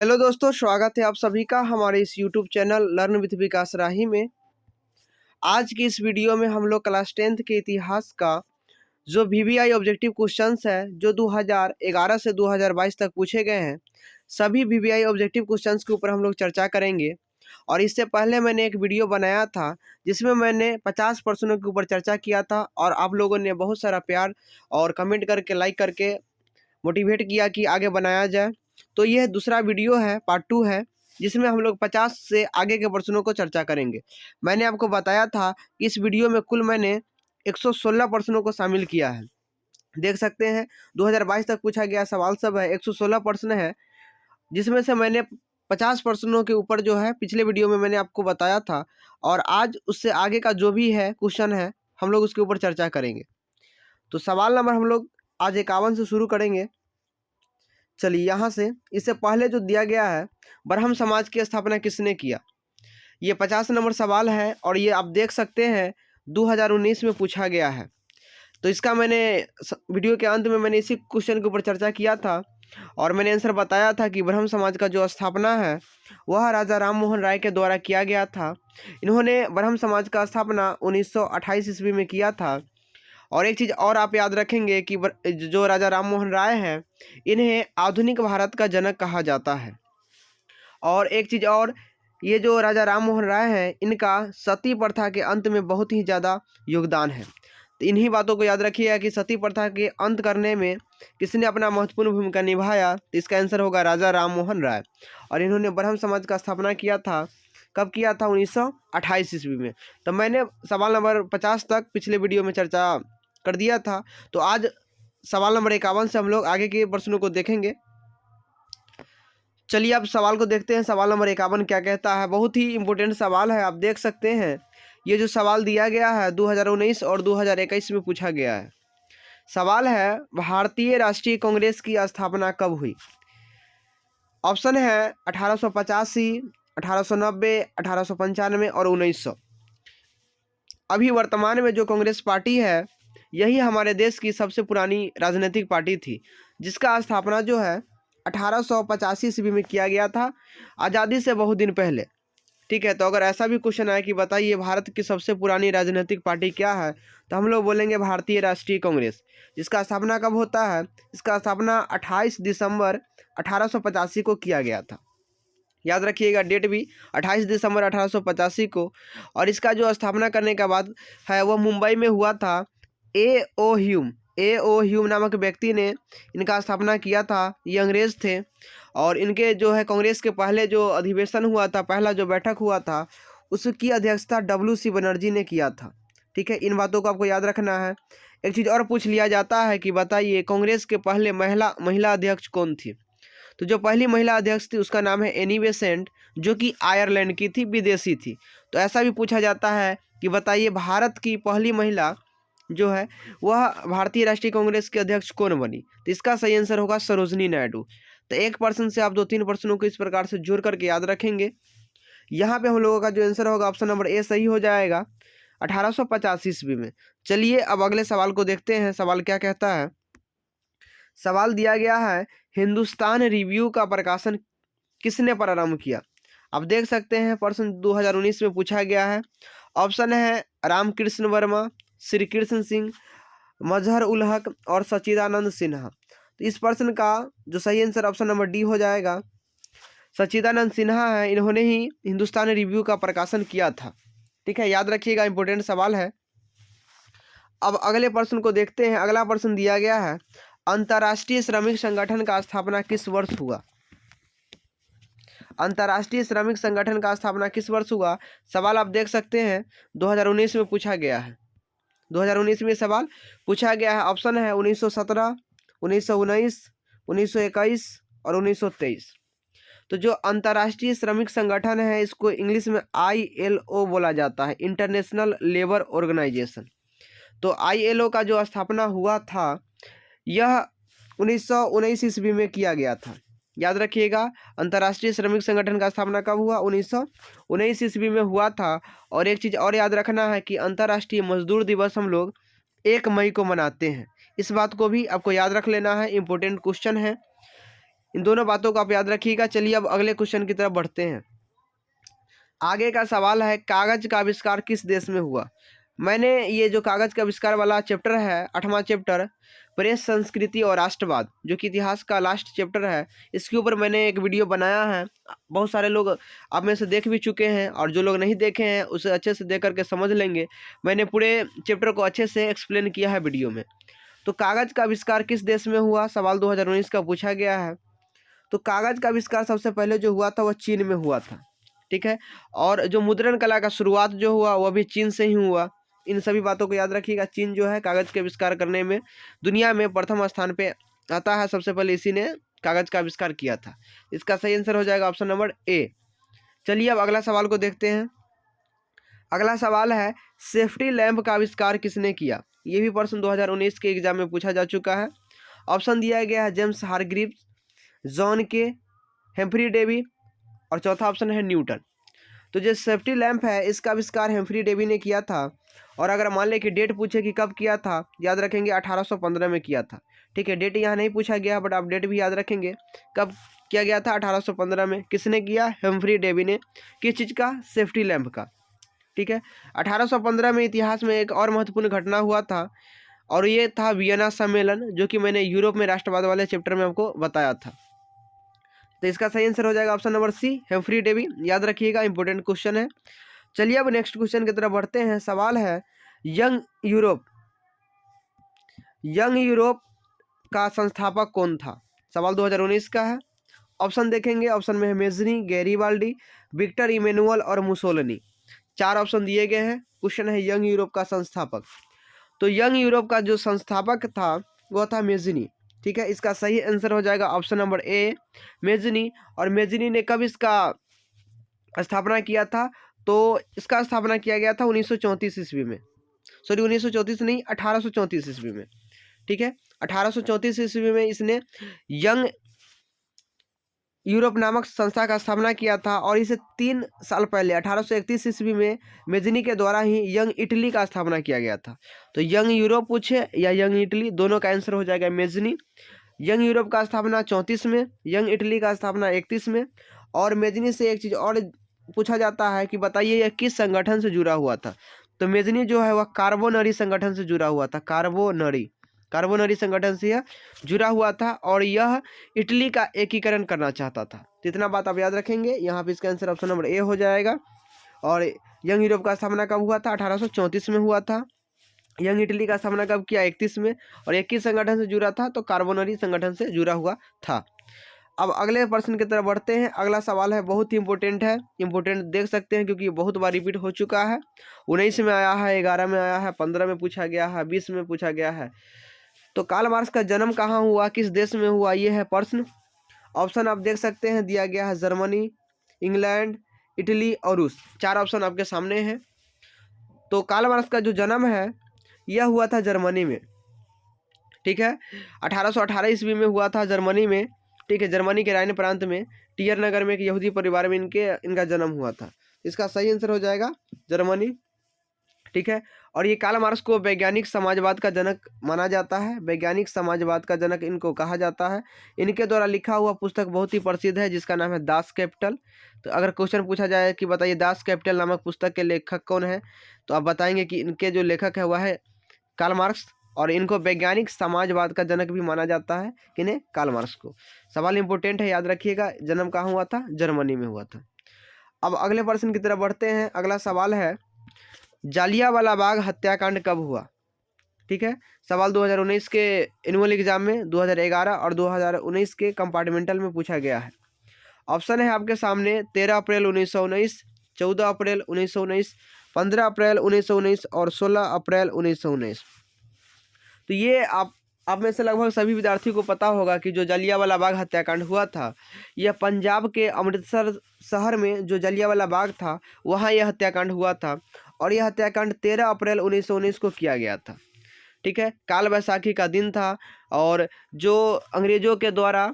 Hello दोस्तों, स्वागत है आप सभी का हमारे इस यूट्यूब चैनल लर्न विथ विकास राही में। आज की इस वीडियो में हम लोग क्लास 10th के इतिहास का जो वीवीआई ऑब्जेक्टिव क्वेश्चंस है जो 2011 से 2022 तक पूछे गए हैं, सभी वीवीआई ऑब्जेक्टिव क्वेश्चंस के ऊपर हम लोग चर्चा करेंगे। और इससे पहले मैंने एक वीडियो बनाया था जिसमें मैंने 50 प्रश्नों के ऊपर चर्चा किया था और आप लोगों ने बहुत सारा प्यार और कमेंट करके लाइक करके मोटिवेट किया कि आगे बनाया जाए। तो यह दूसरा वीडियो है, पार्ट 2 है, जिसमें हम लोग 50 से आगे के प्रश्नों को चर्चा करेंगे। मैंने आपको बताया था कि इस वीडियो में कुल मैंने 116 प्रश्नों को शामिल किया है। देख सकते हैं 2022 तक पूछा गया सवाल सब है, 116 प्रश्न है, जिसमें से मैंने 50 प्रश्नों के ऊपर जो है पिछले वीडियो में मैंने आपको बताया था। और आज उससे आगे का जो भी है क्वेश्चन है हम लोग उसके ऊपर चर्चा करेंगे। तो सवाल नंबर हम लोग आज 51 से शुरू करेंगे। चलिए यहाँ से, इससे पहले जो दिया गया है, ब्रह्म समाज की स्थापना किसने किया, ये 50 नंबर सवाल है और ये आप देख सकते हैं 2019 में पूछा गया है। तो इसका मैंने वीडियो के अंत में मैंने इसी क्वेश्चन के ऊपर चर्चा किया था और मैंने आंसर बताया था कि ब्रह्म समाज का जो स्थापना है वह राजा राम मोहन राय के द्वारा किया गया था। इन्होंने ब्रह्म समाज का स्थापना 1928 ईस्वी में किया था। और एक चीज़ और आप याद रखेंगे कि जो राजा राम मोहन राय हैं, इन्हें आधुनिक भारत का जनक कहा जाता है। और एक चीज़ और, ये जो राजा राम मोहन राय हैं, इनका सती प्रथा के अंत में बहुत ही ज़्यादा योगदान है। तो इन्हीं बातों को याद रखिएगा कि सती प्रथा के अंत करने में किसने अपना महत्वपूर्ण भूमिका निभाया। तो इसका आंसर होगा राजा राम मोहन राय। और इन्होंने ब्रह्म समाज का स्थापना किया था, कब किया था, 1928 ईस्वी में। तो मैंने सवाल नंबर 50 तक पिछले वीडियो में चर्चा कर दिया था। तो आज सवाल नंबर 51 से हम लोग आगे के प्रश्नों को देखेंगे। चलिए अब सवाल को देखते हैं। सवाल नंबर 51 क्या कहता है, बहुत ही इंपॉर्टेंट सवाल है। आप देख सकते हैं ये जो सवाल दिया गया है 2019 और 2021 में पूछा गया है। सवाल है, भारतीय राष्ट्रीय कांग्रेस की स्थापना कब हुई। ऑप्शन है 1885, 1890, 1895 और 1900। अभी वर्तमान में जो कांग्रेस पार्टी है यही हमारे देश की सबसे पुरानी राजनीतिक पार्टी थी, जिसका स्थापना जो है 1885 ईस्वी में किया गया था, आज़ादी से बहुत दिन पहले। ठीक है, तो अगर ऐसा भी क्वेश्चन आए कि बताइए भारत की सबसे पुरानी राजनीतिक पार्टी क्या है, तो हम लोग बोलेंगे भारतीय राष्ट्रीय कांग्रेस। जिसका स्थापना कब होता है, इसका स्थापना 28 दिसंबर 1885 को किया गया था। याद रखिएगा डेट भी 28 दिसंबर 1885 को। और इसका जो स्थापना करने का बाद है वह मुंबई में हुआ था। ए ओ ह्यूम नामक व्यक्ति ने इनका स्थापना किया था। ये अंग्रेज थे और इनके जो है कांग्रेस के पहले जो अधिवेशन हुआ था, पहला जो बैठक हुआ था, उसकी अध्यक्षता WC बनर्जी ने किया था। ठीक है, इन बातों को आपको याद रखना है। एक चीज़ और पूछ लिया जाता है कि बताइए कांग्रेस के पहले महिला अध्यक्ष कौन थी। तो जो पहली महिला अध्यक्ष थी उसका नाम है एनी बेसेंट, जो कि आयरलैंड की थी, विदेशी थी। तो ऐसा भी पूछा जाता है कि बताइए भारत की पहली महिला जो है वह भारतीय राष्ट्रीय कांग्रेस के अध्यक्ष कौन बनी। तो इसका सही आंसर होगा सरोजनी नायडू। तो एक पर्सन से आप 2-3 प्रश्नों को इस प्रकार से जोड़ करके याद रखेंगे। यहाँ पे हम लोगों का जो आंसर होगा ऑप्शन नंबर ए सही हो जाएगा, 1885 ईस्वी में। चलिए अब अगले सवाल को देखते हैं। सवाल क्या कहता है, सवाल दिया गया है, हिंदुस्तान रिव्यू का प्रकाशन किसने प्रारंभ किया। आप देख सकते हैं प्रश्न 2019 में पूछा गया है। ऑप्शन है रामकृष्ण वर्मा, श्री कृष्ण सिंह, मजहर उल हक और सच्चिदानंद सिन्हा। तो इस प्रश्न का जो सही आंसर ऑप्शन नंबर डी हो जाएगा, सच्चिदानंद सिन्हा है। इन्होंने ही हिंदुस्तान रिव्यू का प्रकाशन किया था। ठीक है, याद रखिएगा, इंपॉर्टेंट सवाल है। अब अगले प्रश्न को देखते हैं। अगला प्रश्न दिया गया है, अंतर्राष्ट्रीय श्रमिक संगठन का स्थापना किस वर्ष हुआ। अंतर्राष्ट्रीय श्रमिक संगठन का स्थापना किस वर्ष हुआ। सवाल आप देख सकते हैं 2019 में पूछा गया है। 2019 में सवाल पूछा गया है। ऑप्शन है 1917, 1919, 1921 और 1923। तो जो अंतर्राष्ट्रीय श्रमिक संगठन है इसको इंग्लिश में ILO बोला जाता है, इंटरनेशनल लेबर ऑर्गेनाइजेशन। तो ILO का जो स्थापना हुआ था यह 1919 ईस्वी में किया गया था। याद रखिएगा, अंतर्राष्ट्रीय श्रमिक संगठन का स्थापना कब हुआ, 1919 ईस्वी में हुआ था। और एक चीज़ और याद रखना है कि अंतर्राष्ट्रीय मजदूर दिवस हम लोग 1 मई को मनाते हैं। इस बात को भी आपको याद रख लेना है, इम्पोर्टेंट क्वेश्चन है। इन दोनों बातों को आप याद रखिएगा। चलिए अब अगले क्वेश्चन की तरफ बढ़ते हैं। आगे का सवाल है, कागज का आविष्कार किस देश में हुआ। मैंने ये जो कागज का आविष्कार वाला चैप्टर है, 8वां चैप्टर प्रेस, संस्कृति और राष्ट्रवाद, जो कि इतिहास का लास्ट चैप्टर है, इसके ऊपर मैंने एक वीडियो बनाया है। बहुत सारे लोग आप में से देख भी चुके हैं, और जो लोग नहीं देखे हैं उसे अच्छे से देख करके समझ लेंगे। मैंने पूरे चैप्टर को अच्छे से एक्सप्लेन किया है वीडियो में। तो कागज का आविष्कार किस देश में हुआ, सवाल 2019 का पूछा गया है। तो कागज का आविष्कार सबसे पहले जो हुआ था वह चीन में हुआ था, ठीक है। और जो मुद्रण कला का शुरुआत जो हुआ वह भी चीन से ही हुआ। इन सभी बातों को याद रखिएगा। चीन जो है कागज के आविष्कार करने में दुनिया में प्रथम स्थान पे आता है। सबसे पहले इसी ने कागज का आविष्कार किया था। इसका सही आंसर हो जाएगा ऑप्शन नंबर ए। चलिए अब अगला सवाल को देखते हैं। अगला सवाल है, सेफ्टी लैंप का आविष्कार किसने किया। ये भी प्रश्न 2019 के एग्जाम में पूछा जा चुका है। ऑप्शन दिया गया है जेम्स हारग्रीव्स, जॉन के, हेम्फ्री डेवी, और चौथा ऑप्शन है न्यूटन। तो जो सेफ्टी लैंप है इसका आविष्कार हेम्फ्री डेवी ने किया था। और अगर मान लें कि डेट पूछे कि कब किया था, याद रखेंगे 1815 में किया था, ठीक है। डेट यहाँ नहीं पूछा गया, बट आप डेट भी याद रखेंगे कब किया गया था, 1815 में। किसने किया, हेम्फ्री डेवी ने। किस चीज़ का, सेफ्टी लैंप का, ठीक है। 1815 में इतिहास में एक और महत्वपूर्ण घटना हुआ था, और ये था वियना सम्मेलन, जो कि मैंने यूरोप में राष्ट्रवाद वाले चैप्टर में आपको बताया था। तो इसका सही आंसर हो जाएगा ऑप्शन नंबर सी, हेम्फ्री डेवी। याद रखिएगा, इंपॉर्टेंट क्वेश्चन है। चलिए अब नेक्स्ट क्वेश्चन की तरफ बढ़ते हैं। सवाल है, यंग यूरोप का संस्थापक कौन था। सवाल 2019 का है। ऑप्शन देखेंगे, ऑप्शन में है मेजनी, गैरीबाल्डी, विक्टर इमेनुअल और मुसोलिनी। 4 ऑप्शन दिए गए हैं। क्वेश्चन है यंग यूरोप का संस्थापक। तो यंग यूरोप का जो संस्थापक था वह था मेजनी, ठीक है। इसका सही आंसर हो जाएगा ऑप्शन नंबर ए, मेजनी। और मेजनी ने कब इसका स्थापना किया था, तो इसका स्थापना किया गया था 1934 ईस्वी में। सॉरी 1934 नहीं, 1834 ईस्वी में, ठीक है। 1834 ईस्वी में इसने यंग यूरोप नामक संस्था का स्थापना किया था। और इसे 3 साल पहले 1831 ईस्वी में मेजनी के द्वारा ही यंग इटली का स्थापना किया गया था। तो यंग यूरोप पूछे या यंग इटली, दोनों का आंसर हो जाएगा मेजनी। यंग यूरोप का स्थापना 34 में, यंग इटली का स्थापना 31 में। और मेजनी से एक चीज़ और पूछा जाता है कि बताइए यह किस संगठन से जुड़ा हुआ था। तो मेजनी जो है वह कार्बोनरी संगठन से जुड़ा हुआ था। कार्बोनरी संगठन से यह जुड़ा हुआ था, और यह इटली का एकीकरण करना चाहता था। तो इतना बात आप याद रखेंगे। यहाँ पे इसका आंसर ऑप्शन नंबर ए हो जाएगा। और यंग यूरोप का स्थापना कब हुआ था, 1834 में हुआ था। यंग इटली का स्थापना कब किया, 31 में। और एक ही संगठन से जुड़ा था, तो कार्बोनरी संगठन से जुड़ा हुआ था। अब अगले प्रश्न की तरफ बढ़ते हैं। अगला सवाल है, बहुत ही इंपॉर्टेंट है। इंपॉर्टेंट देख सकते हैं क्योंकि ये बहुत बार रिपीट हो चुका है। 19 में आया है, 11 में आया है, 15 में पूछा गया है, 20 में पूछा गया है। तो कार्ल मार्क्स का जन्म कहाँ हुआ, किस देश में हुआ, ये है प्रश्न। ऑप्शन आप देख सकते हैं, दिया गया है जर्मनी, इंग्लैंड, इटली और रूस। 4 ऑप्शन आपके सामने हैं। तो कार्ल मार्क्स का जो जन्म है यह हुआ था जर्मनी में, ठीक है। 1818 ईस्वी में हुआ था जर्मनी में, ठीक है। जर्मनी के राइन प्रांत में टियर नगर में एक यहूदी परिवार में इनका जन्म हुआ था। इसका सही आंसर हो जाएगा जर्मनी, ठीक है। और ये कार्ल मार्क्स को वैज्ञानिक समाजवाद का जनक माना जाता है। वैज्ञानिक समाजवाद का जनक इनको कहा जाता है। इनके द्वारा लिखा हुआ पुस्तक बहुत ही प्रसिद्ध है, जिसका नाम है दास कैपिटल। तो अगर क्वेश्चन पूछा जाए कि बताइए दास कैपिटल नामक पुस्तक के लेखक कौन है, तो आप बताएंगे कि इनके जो लेखक है वह है कार्ल मार्क्स। और इनको वैज्ञानिक समाजवाद का जनक भी माना जाता है, किन्हें, कार्ल मार्क्स को। सवाल इंपॉर्टेंट है, याद रखिएगा। जन्म कहाँ हुआ था, जर्मनी में हुआ था। अब अगले प्रश्न की तरफ बढ़ते हैं। अगला सवाल है, जालियांवाला बाग हत्याकांड कब हुआ, ठीक है। सवाल 2019 के एनुअल एग्जाम में, 2011 और 2019 के कंपार्टमेंटल में पूछा गया है। ऑप्शन है आपके सामने, 13 अप्रैल 1919, 14 अप्रैल 1919, 15 अप्रैल 1919 और 16 अप्रैल 1919। तो ये आप में से लगभग सभी विद्यार्थियों को पता होगा कि जो जालियांवाला बाग हत्याकांड हुआ था, यह पंजाब के अमृतसर शहर में जो जालियांवाला बाग था वहाँ यह हत्याकांड हुआ था। और यह हत्याकांड 13 अप्रैल 1919 को किया गया था, ठीक है। काल बैसाखी का दिन था, और जो अंग्रेजों के द्वारा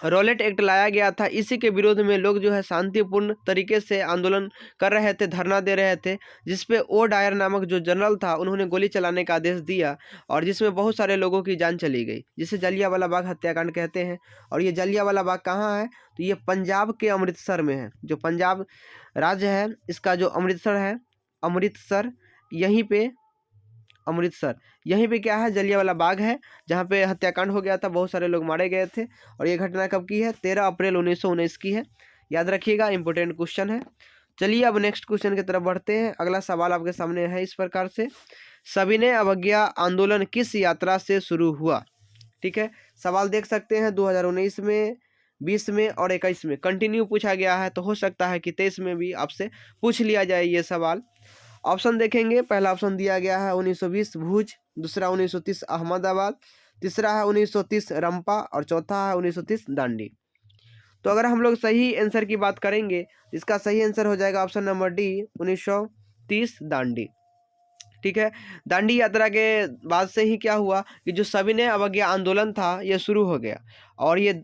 रॉलेट एक्ट लाया गया था। इसी के विरोध में लोग जो है शांतिपूर्ण तरीके से आंदोलन कर रहे थे, धरना दे रहे थे, जिसपे ओ डायर नामक जो जनरल था उन्होंने गोली चलाने का आदेश दिया और जिसमें बहुत सारे लोगों की जान चली गई, जिसे जलियांवाला बाग हत्याकांड कहते हैं। और ये जलियांवाला बाग कहाँ है, तो ये पंजाब के अमृतसर में है। जो पंजाब राज्य है इसका जो अमृतसर है, अमृतसर यहीं पे, अमृतसर यहीं पे क्या है, जलियांवाला बाग है, जहाँ पे हत्याकांड हो गया था, बहुत सारे लोग मारे गए थे। और ये घटना कब की है, 13 अप्रैल 1919 की है। याद रखिएगा, इंपॉर्टेंट क्वेश्चन है। चलिए अब नेक्स्ट क्वेश्चन की तरफ बढ़ते हैं। अगला सवाल आपके सामने है इस प्रकार से, सविनय अवज्ञा आंदोलन किस यात्रा से शुरू हुआ? ठीक है, सवाल देख सकते हैं 2019 में, 20 में और 21 में कंटिन्यू पूछा गया है, तो हो सकता है कि 23 में भी आपसे पूछ लिया जाए ये सवाल। ऑप्शन देखेंगे, पहला ऑप्शन दिया गया है 1920 भुज, दूसरा 1930 अहमदाबाद, तीसरा है 1930 रंपा और चौथा है 1930 दांडी। तो अगर हम लोग सही आंसर की बात करेंगे, इसका सही आंसर हो जाएगा ऑप्शन नंबर डी, 1930 दांडी। ठीक है, दांडी यात्रा के बाद से ही क्या हुआ कि जो सविनय अवज्ञा आंदोलन था ये शुरू हो गया। और ये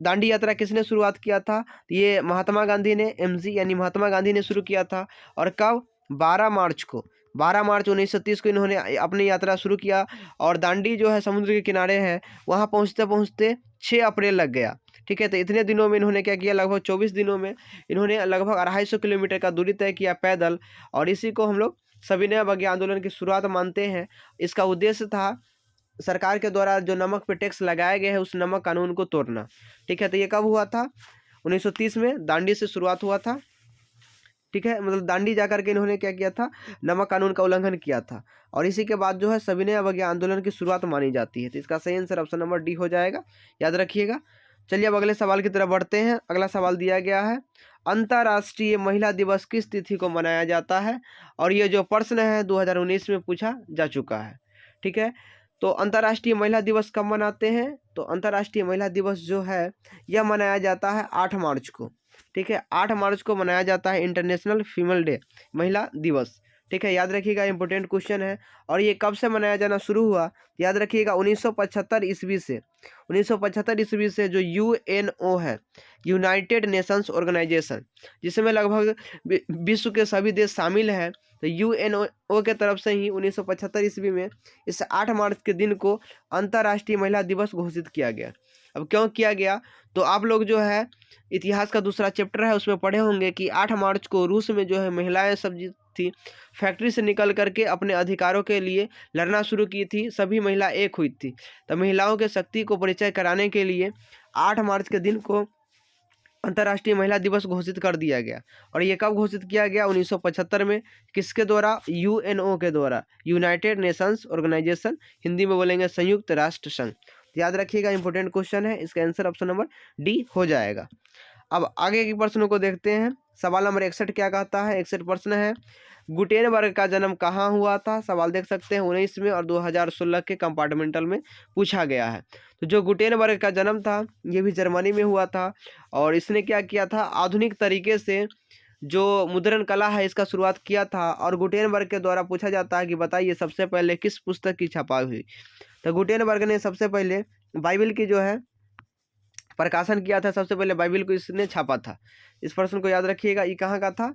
दांडी यात्रा किसने शुरुआत किया था, ये महात्मा गांधी ने, एमजी यानी महात्मा गांधी ने शुरू किया था। और कब, 12 मार्च को, 12 मार्च 1930 को इन्होंने अपनी यात्रा शुरू किया। और दांडी जो है समुद्र के किनारे है, वहाँ पहुँचते पहुँचते 6 अप्रैल लग गया। ठीक है, तो इतने दिनों में इन्होंने क्या किया, लगभग 24 दिनों में इन्होंने लगभग 250 किलोमीटर का दूरी तय किया पैदल। और इसी को हम लोग सविनय अवज्ञा आंदोलन की शुरुआत मानते हैं। इसका उद्देश्य था सरकार के द्वारा जो नमक पे टैक्स लगाया गया है उस नमक कानून को तोड़ना। ठीक है, तो ये कब हुआ था, 1930 में दांडी से शुरुआत हुआ था। ठीक है, मतलब दांडी जाकर के इन्होंने क्या किया था, नमक कानून का उल्लंघन किया था। और इसी के बाद जो है सविनय अवज्ञा आंदोलन की शुरुआत मानी जाती है। तो इसका सही आंसर ऑप्शन नंबर डी हो जाएगा, याद रखिएगा। चलिए अब अगले सवाल की तरफ बढ़ते हैं। अगला सवाल दिया गया है, अंतर्राष्ट्रीय महिला दिवस किस तिथि को मनाया जाता है? और ये जो प्रश्न है 2019 में पूछा जा चुका है। ठीक है, तो अंतर्राष्ट्रीय महिला दिवस कब मनाते हैं? तो अंतर्राष्ट्रीय महिला दिवस जो है यह मनाया जाता है 8 मार्च को। ठीक है, 8 मार्च को मनाया जाता है इंटरनेशनल फीमेल डे, महिला दिवस। ठीक है, याद रखिएगा, इंपॉर्टेंट क्वेश्चन है। और ये कब से मनाया जाना शुरू हुआ, याद रखिएगा 1975 ईस्वी से। 1975 ईस्वी से जो यूएनओ है, यूनाइटेड नेशंस ऑर्गेनाइजेशन, जिसमें लगभग विश्व के सभी देश शामिल हैं, तो यूएनओ के तरफ से ही 1975 ईस्वी में इस 8 मार्च के दिन को अंतर्राष्ट्रीय महिला दिवस घोषित किया गया। अब क्यों किया गया, तो आप लोग जो है इतिहास का दूसरा चैप्टर है उसमें पढ़े होंगे कि 8 मार्च को रूस में जो है महिलाएं सब थी, फैक्ट्री से निकल करके अपने अधिकारों के लिए लड़ना शुरू की थी, सभी महिला एक हुई थी। तो महिलाओं के शक्ति को परिचय कराने के लिए 8 मार्च के दिन को अंतर्राष्ट्रीय महिला दिवस घोषित कर दिया गया। और ये कब घोषित किया गया, 1975 में। किसके द्वारा, यूएनओ के द्वारा, यूनाइटेड नेशंस ऑर्गेनाइजेशन, हिंदी में बोलेंगे संयुक्त राष्ट्र संघ। याद रखिएगा, इंपॉर्टेंट क्वेश्चन है, इसका आंसर ऑप्शन नंबर डी हो जाएगा। अब आगे के प्रश्नों को देखते हैं। सवाल नंबर 61 क्या कहता है, 61 प्रश्न है, गुटेनबर्ग का जन्म कहाँ हुआ था? सवाल देख सकते हैं 19 में और 2016 के कंपार्टमेंटल में पूछा गया है। तो जो गुटेनबर्ग का जन्म था ये भी जर्मनी में हुआ था। और इसने क्या किया था, आधुनिक तरीके से जो मुद्रण कला है इसका शुरुआत किया था। और गुटेनबर्ग के द्वारा पूछा जाता है कि बताइए सबसे पहले किस पुस्तक की छपाई हुई? तो गुटेनबर्ग ने सबसे पहले बाइबल की जो है प्रकाशन किया था, सबसे पहले बाइबल को इसने छापा था। इस प्रश्न को याद रखिएगा, ये कहाँ का था,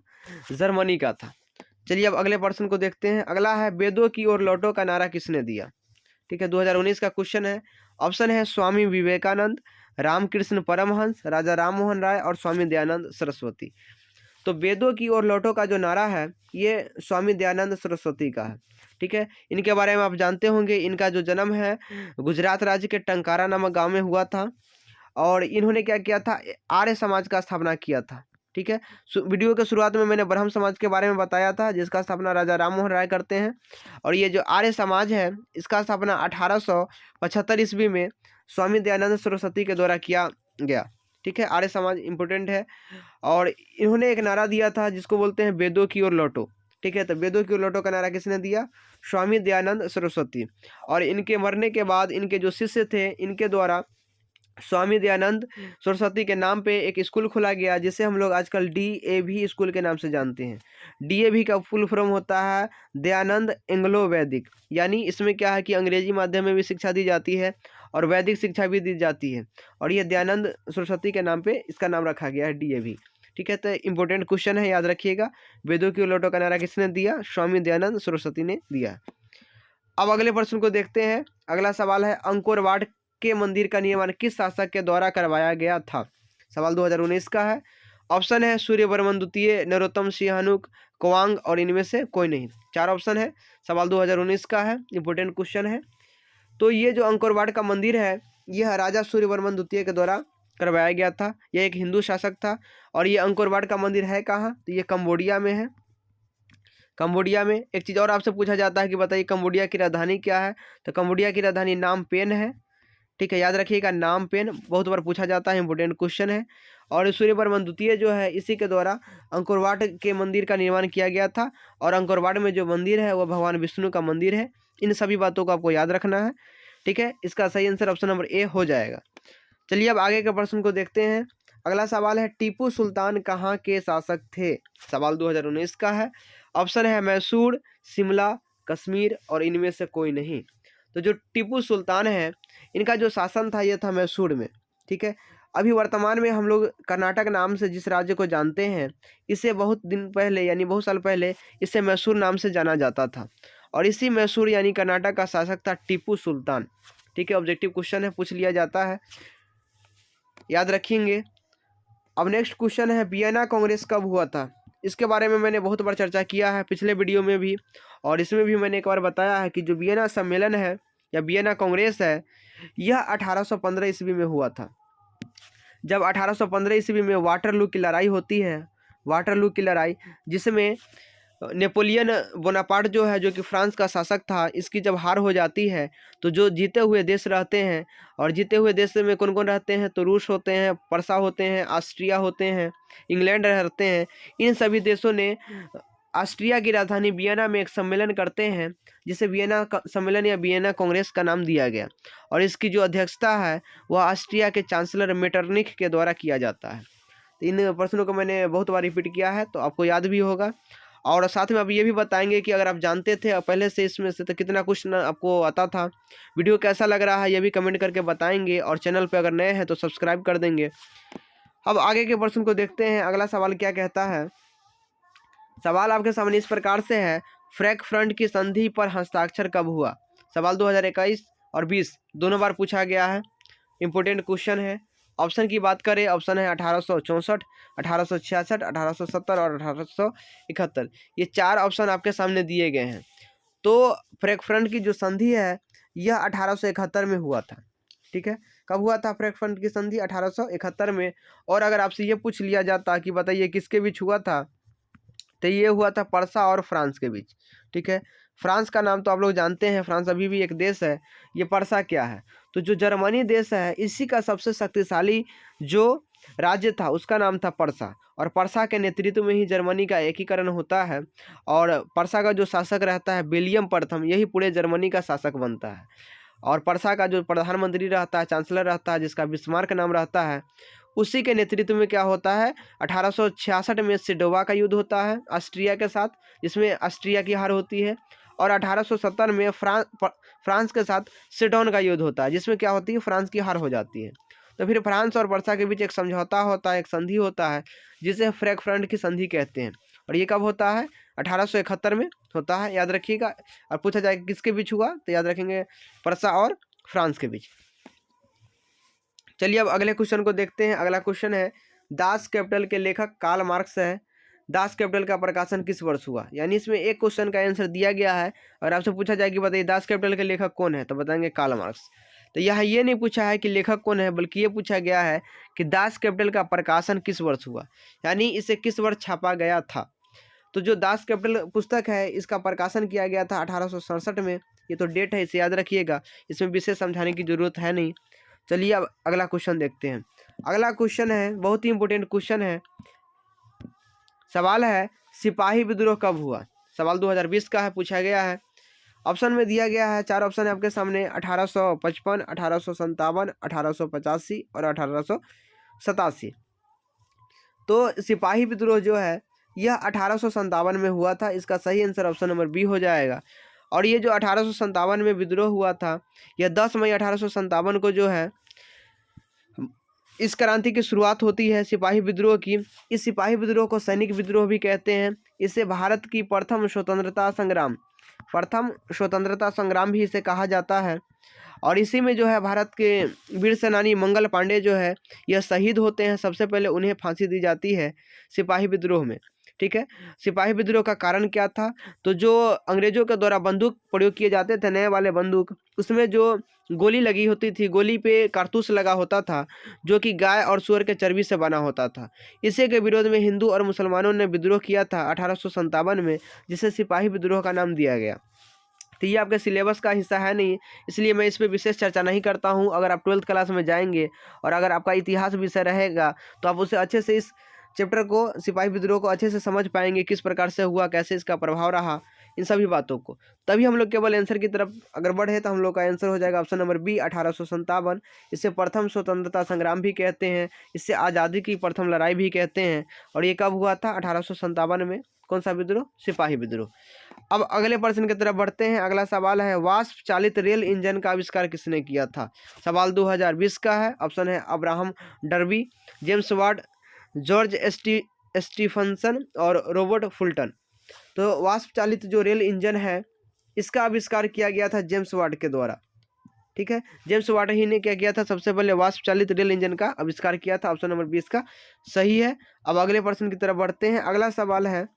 जर्मनी का था। चलिए अब अगले प्रश्न को देखते हैं। अगला है, वेदों की ओर लौटो का नारा किसने दिया? ठीक है, 2019 का क्वेश्चन है। ऑप्शन है स्वामी विवेकानंद, रामकृष्ण परमहंस, राजा राम मोहन राय और स्वामी दयानंद सरस्वती। तो वेदों की ओर लौटो का जो नारा है ये स्वामी दयानंद सरस्वती का है। ठीक है, इनके बारे में आप जानते होंगे, इनका जो जन्म है गुजरात राज्य के टंकारा नामक गांव में हुआ था। और इन्होंने क्या किया था, आर्य समाज का स्थापना किया था। ठीक है, वीडियो के शुरुआत में मैंने ब्रह्म समाज के बारे में बताया था, जिसका स्थापना राजा राम मोहन राय करते हैं। और ये जो आर्य समाज है इसका स्थापना 1875 ईस्वी में स्वामी दयानंद सरस्वती के द्वारा किया गया। ठीक है, आर्य समाज इंपोर्टेंट है। और इन्होंने एक नारा दिया था जिसको बोलते हैं वेदों की ओर लौटो। ठीक है, तो वेदों की ओर लौटो का नारा किसने दिया, स्वामी दयानंद सरस्वती। और इनके मरने के बाद इनके जो शिष्य थे इनके द्वारा स्वामी दयानंद सरस्वती के नाम पे एक स्कूल खोला गया, जिसे हम लोग आजकल DAV स्कूल के नाम से जानते हैं। DAV का फुल फॉर्म होता है दयानंद एंग्लो वैदिक, यानी इसमें क्या है कि अंग्रेजी माध्यम में भी शिक्षा दी जाती है और वैदिक शिक्षा भी दी जाती है। और ये दयानंद सरस्वती के नाम पे इसका नाम रखा गया है DAV। ठीक है, तो इंपॉर्टेंट क्वेश्चन है, याद रखिएगा। वेदों की उलटों का नारा किसने दिया? स्वामी दयानंद सरस्वती ने दिया। अब अगले प्रश्न को देखते हैं। अगला सवाल है, अंकोर वाट के मंदिर का निर्माण किस शासक के द्वारा करवाया गया था? सवाल 2019 का है। ऑप्शन है सूर्यवर्मन द्वितीय, नरोत्तम सिंहानुक, कोवांग और इनमें से कोई नहीं। 4 ऑप्शन है। सवाल 2019 का है, इंपॉर्टेंट क्वेश्चन है। तो ये जो अंकोर वाट का मंदिर है, यह राजा सूर्यवर्मन द्वितीय के द्वारा करवाया गया था। यह एक हिंदू शासक था। और ये अंकोर वाट का मंदिर है कहाँ? तो ये कंबोडिया में है। कंबोडिया में। एक चीज़ और आपसे पूछा जाता है कि बताइए कंबोडिया की राजधानी क्या है? तो कंबोडिया की राजधानी नाम पेन है। ठीक है, याद रखिएगा, नाम पेन बहुत बार पूछा जाता है, इंपॉर्टेंट क्वेश्चन है। और सूर्यवर्मन द्वितीय जो है, इसी के द्वारा अंकोर वाट के मंदिर का निर्माण किया गया था। और अंकोर वाट में जो मंदिर है वो भगवान विष्णु का मंदिर है। इन सभी बातों को आपको याद रखना है। ठीक है, इसका सही आंसर ऑप्शन नंबर ए हो जाएगा। चलिए अब आगे के प्रश्न को देखते हैं। अगला सवाल है, टीपू सुल्तान कहाँ के शासक थे? सवाल 2019 का है। ऑप्शन है मैसूर, शिमला, कश्मीर और इनमें से कोई नहीं। तो जो टीपू सुल्तान है, इनका जो शासन था ये था मैसूर में। ठीक है, अभी वर्तमान में हम लोग कर्नाटक नाम से जिस राज्य को जानते हैं, इसे बहुत दिन पहले यानी बहुत साल पहले इसे मैसूर नाम से जाना जाता था। और इसी मैसूर यानी कर्नाटक का शासक था टीपू सुल्तान। ठीक है, ऑब्जेक्टिव क्वेश्चन है, पूछ लिया जाता है, याद रखेंगे। अब नेक्स्ट क्वेश्चन है, वियना कांग्रेस कब हुआ था? इसके बारे में मैंने बहुत बार चर्चा किया है पिछले वीडियो में भी, और इसमें भी मैंने एक बार बताया है कि जो वियना सम्मेलन है या वियना कांग्रेस है, यह 1815 ईस्वी में हुआ था। जब 1815 ईस्वी में वाटरलू की लड़ाई होती है, वाटरलू की लड़ाई, जिसमें नेपोलियन बोनापार्ट जो है, जो कि फ्रांस का शासक था, इसकी जब हार हो जाती है तो जो जीते हुए देश रहते हैं, और जीते हुए देश में कौन कौन रहते हैं? तो रूस होते हैं, पर्सा होते हैं, ऑस्ट्रिया होते हैं, इंग्लैंड रहते हैं। इन सभी देशों ने ऑस्ट्रिया की राजधानी वियना में एक सम्मेलन करते हैं, जिसे वियना सम्मेलन या वियना कांग्रेस का नाम दिया गया। और इसकी जो अध्यक्षता है वह ऑस्ट्रिया के चांसलर मेटरनिख के द्वारा किया जाता है। तो इन प्रश्नों को मैंने बहुत बार रिपीट किया है, तो आपको याद भी होगा। और साथ में अब ये भी बताएंगे कि अगर आप जानते थे और पहले से इसमें से, तो कितना क्वेश्चन आपको आता था। वीडियो कैसा लग रहा है ये भी कमेंट करके बताएंगे, और चैनल पे अगर नए हैं तो सब्सक्राइब कर देंगे। अब आगे के प्रश्न को देखते हैं। अगला सवाल क्या कहता है? सवाल आपके सामने इस प्रकार से है, फ्रैंकफर्ट की संधि पर हस्ताक्षर कब हुआ? सवाल 2021 और 20 दोनों बार पूछा गया है, इंपॉर्टेंट क्वेश्चन है। ऑप्शन की बात करें, ऑप्शन है 1864, 1866, 1870 और 1871। ये 4 ऑप्शन आपके सामने दिए गए हैं। तो फ्रैंकफर्ट की जो संधि है यह 1871 में हुआ था। ठीक है, कब हुआ था फ्रैंकफर्ट की संधि? 1871 में। और अगर आपसे ये पूछ लिया जाता कि बताइए किसके बीच हुआ था, तो ये हुआ था पर्सा और फ्रांस के बीच। ठीक है, फ्रांस का नाम तो आप लोग जानते हैं, फ्रांस अभी भी एक देश है। ये पर्सा क्या है? तो जो जर्मनी देश है, इसी का सबसे शक्तिशाली जो राज्य था उसका नाम था पर्सा। और पर्सा के नेतृत्व में ही जर्मनी का एकीकरण होता है। और पर्सा का जो शासक रहता है विलियम प्रथम, यही पूरे जर्मनी का शासक बनता है। और पर्सा का जो प्रधानमंत्री रहता है, चांसलर रहता है, जिसका बिस्मार्क नाम रहता है, उसी के नेतृत्व में क्या होता है, 1866 में सिडोवा का युद्ध होता है ऑस्ट्रिया के साथ, जिसमें ऑस्ट्रिया की हार होती है। और 1870 में फ्रांस के साथ सेडोन का युद्ध होता है, जिसमें क्या होती है, फ्रांस की हार हो जाती है। तो फिर फ्रांस और पर्सा के बीच एक समझौता होता है, एक संधि होता है, जिसे फ्रैंकफर्ट की संधि कहते हैं। और ये कब होता है? 1871 में होता है, याद रखिएगा। और पूछा जाए किसके बीच हुआ, तो याद रखेंगे पर्सा और फ्रांस के बीच। चलिए अब अगले क्वेश्चन को देखते हैं। अगला क्वेश्चन है, दास कैपिटल के लेखक कार्ल मार्क्स है। दास कैपिटल का प्रकाशन किस वर्ष हुआ? यानी इसमें एक क्वेश्चन का आंसर दिया गया है, और आपसे पूछा जाए कि बताइए दास कैपिटल के लेखक कौन है, तो बताएंगे कार्ल मार्क्स। तो यहाँ ये नहीं पूछा है कि लेखक कौन है, बल्कि ये पूछा गया है कि दास कैपिटल का प्रकाशन किस वर्ष हुआ, यानी इसे किस वर्ष छापा गया था। तो जो दास कैपिटल पुस्तक है, इसका प्रकाशन किया गया था 1867 में। ये तो डेट है, इसे याद रखिएगा, इसमें विशेष समझाने की जरूरत है नहीं। चलिए अब अगला क्वेश्चन देखते हैं। अगला क्वेश्चन है, बहुत ही इंपॉर्टेंट क्वेश्चन है। सवाल है, सिपाही विद्रोह कब हुआ? सवाल 2020 का है, पूछा गया है। ऑप्शन में दिया गया है, 4 ऑप्शन है आपके सामने, 1855, 1857, 1885 और 1887। तो सिपाही विद्रोह जो है यह 1857 में हुआ था। इसका सही आंसर ऑप्शन नंबर बी हो जाएगा। और ये जो 1857 में विद्रोह हुआ था, यह 10 मई 1857 को जो है इस क्रांति की शुरुआत होती है सिपाही विद्रोह की। इस सिपाही विद्रोह को सैनिक विद्रोह भी कहते हैं। इसे भारत की प्रथम स्वतंत्रता संग्राम भी इसे कहा जाता है। और इसी में जो है भारत के वीर सेनानी मंगल पांडे जो है यह शहीद होते हैं। सबसे पहले उन्हें फांसी दी जाती है सिपाही विद्रोह में। ठीक है, सिपाही विद्रोह का कारण क्या था? तो जो अंग्रेजों के द्वारा बंदूक प्रयोग किए जाते थे, नए वाले बंदूक, उसमें जो गोली लगी होती थी, गोली पे कारतूस लगा होता था जो कि गाय और सूअर के चर्बी से बना होता था। इसी के विरोध में हिंदू और मुसलमानों ने विद्रोह किया था 1857 में, जिसे सिपाही विद्रोह का नाम दिया गया। तो ये आपके सिलेबस का हिस्सा है नहीं, इसलिए मैं इस पर विशेष चर्चा नहीं करता हूँ। अगर आप 12th क्लास में जाएंगे और अगर आपका इतिहास विषय रहेगा तो आप उसे अच्छे से, इस चैप्टर को, सिपाही विद्रोह को अच्छे से समझ पाएंगे, किस प्रकार से हुआ, कैसे इसका प्रभाव रहा, इन सभी बातों को। तभी हम लोग केवल आंसर की तरफ अगर बढ़े तो हम लोग का आंसर हो जाएगा ऑप्शन नंबर बी 1857। इसे प्रथम स्वतंत्रता संग्राम भी कहते हैं, इससे आज़ादी की प्रथम लड़ाई भी कहते हैं। और ये कब हुआ था? 1857 में। कौन सा विद्रोह? सिपाही विद्रोह। अब अगले प्रश्न की तरफ बढ़ते हैं। अगला सवाल है, वाष्प चालित रेल इंजन का आविष्कार किसने किया था? सवाल 2020 का है। ऑप्शन है Abraham Darby, James Watt, George Stephenson और रॉबर्ट फुल्टन। तो वाष्प चालित जो रेल इंजन है इसका आविष्कार किया गया था जेम्स वाट के द्वारा। ठीक है, जेम्स वाट ही ने क्या किया था? सबसे पहले वाष्प चालित रेल इंजन का आविष्कार किया था। ऑप्शन नंबर 20 का सही है। अब अगले प्रश्न की तरफ बढ़ते हैं। अगला सवाल है,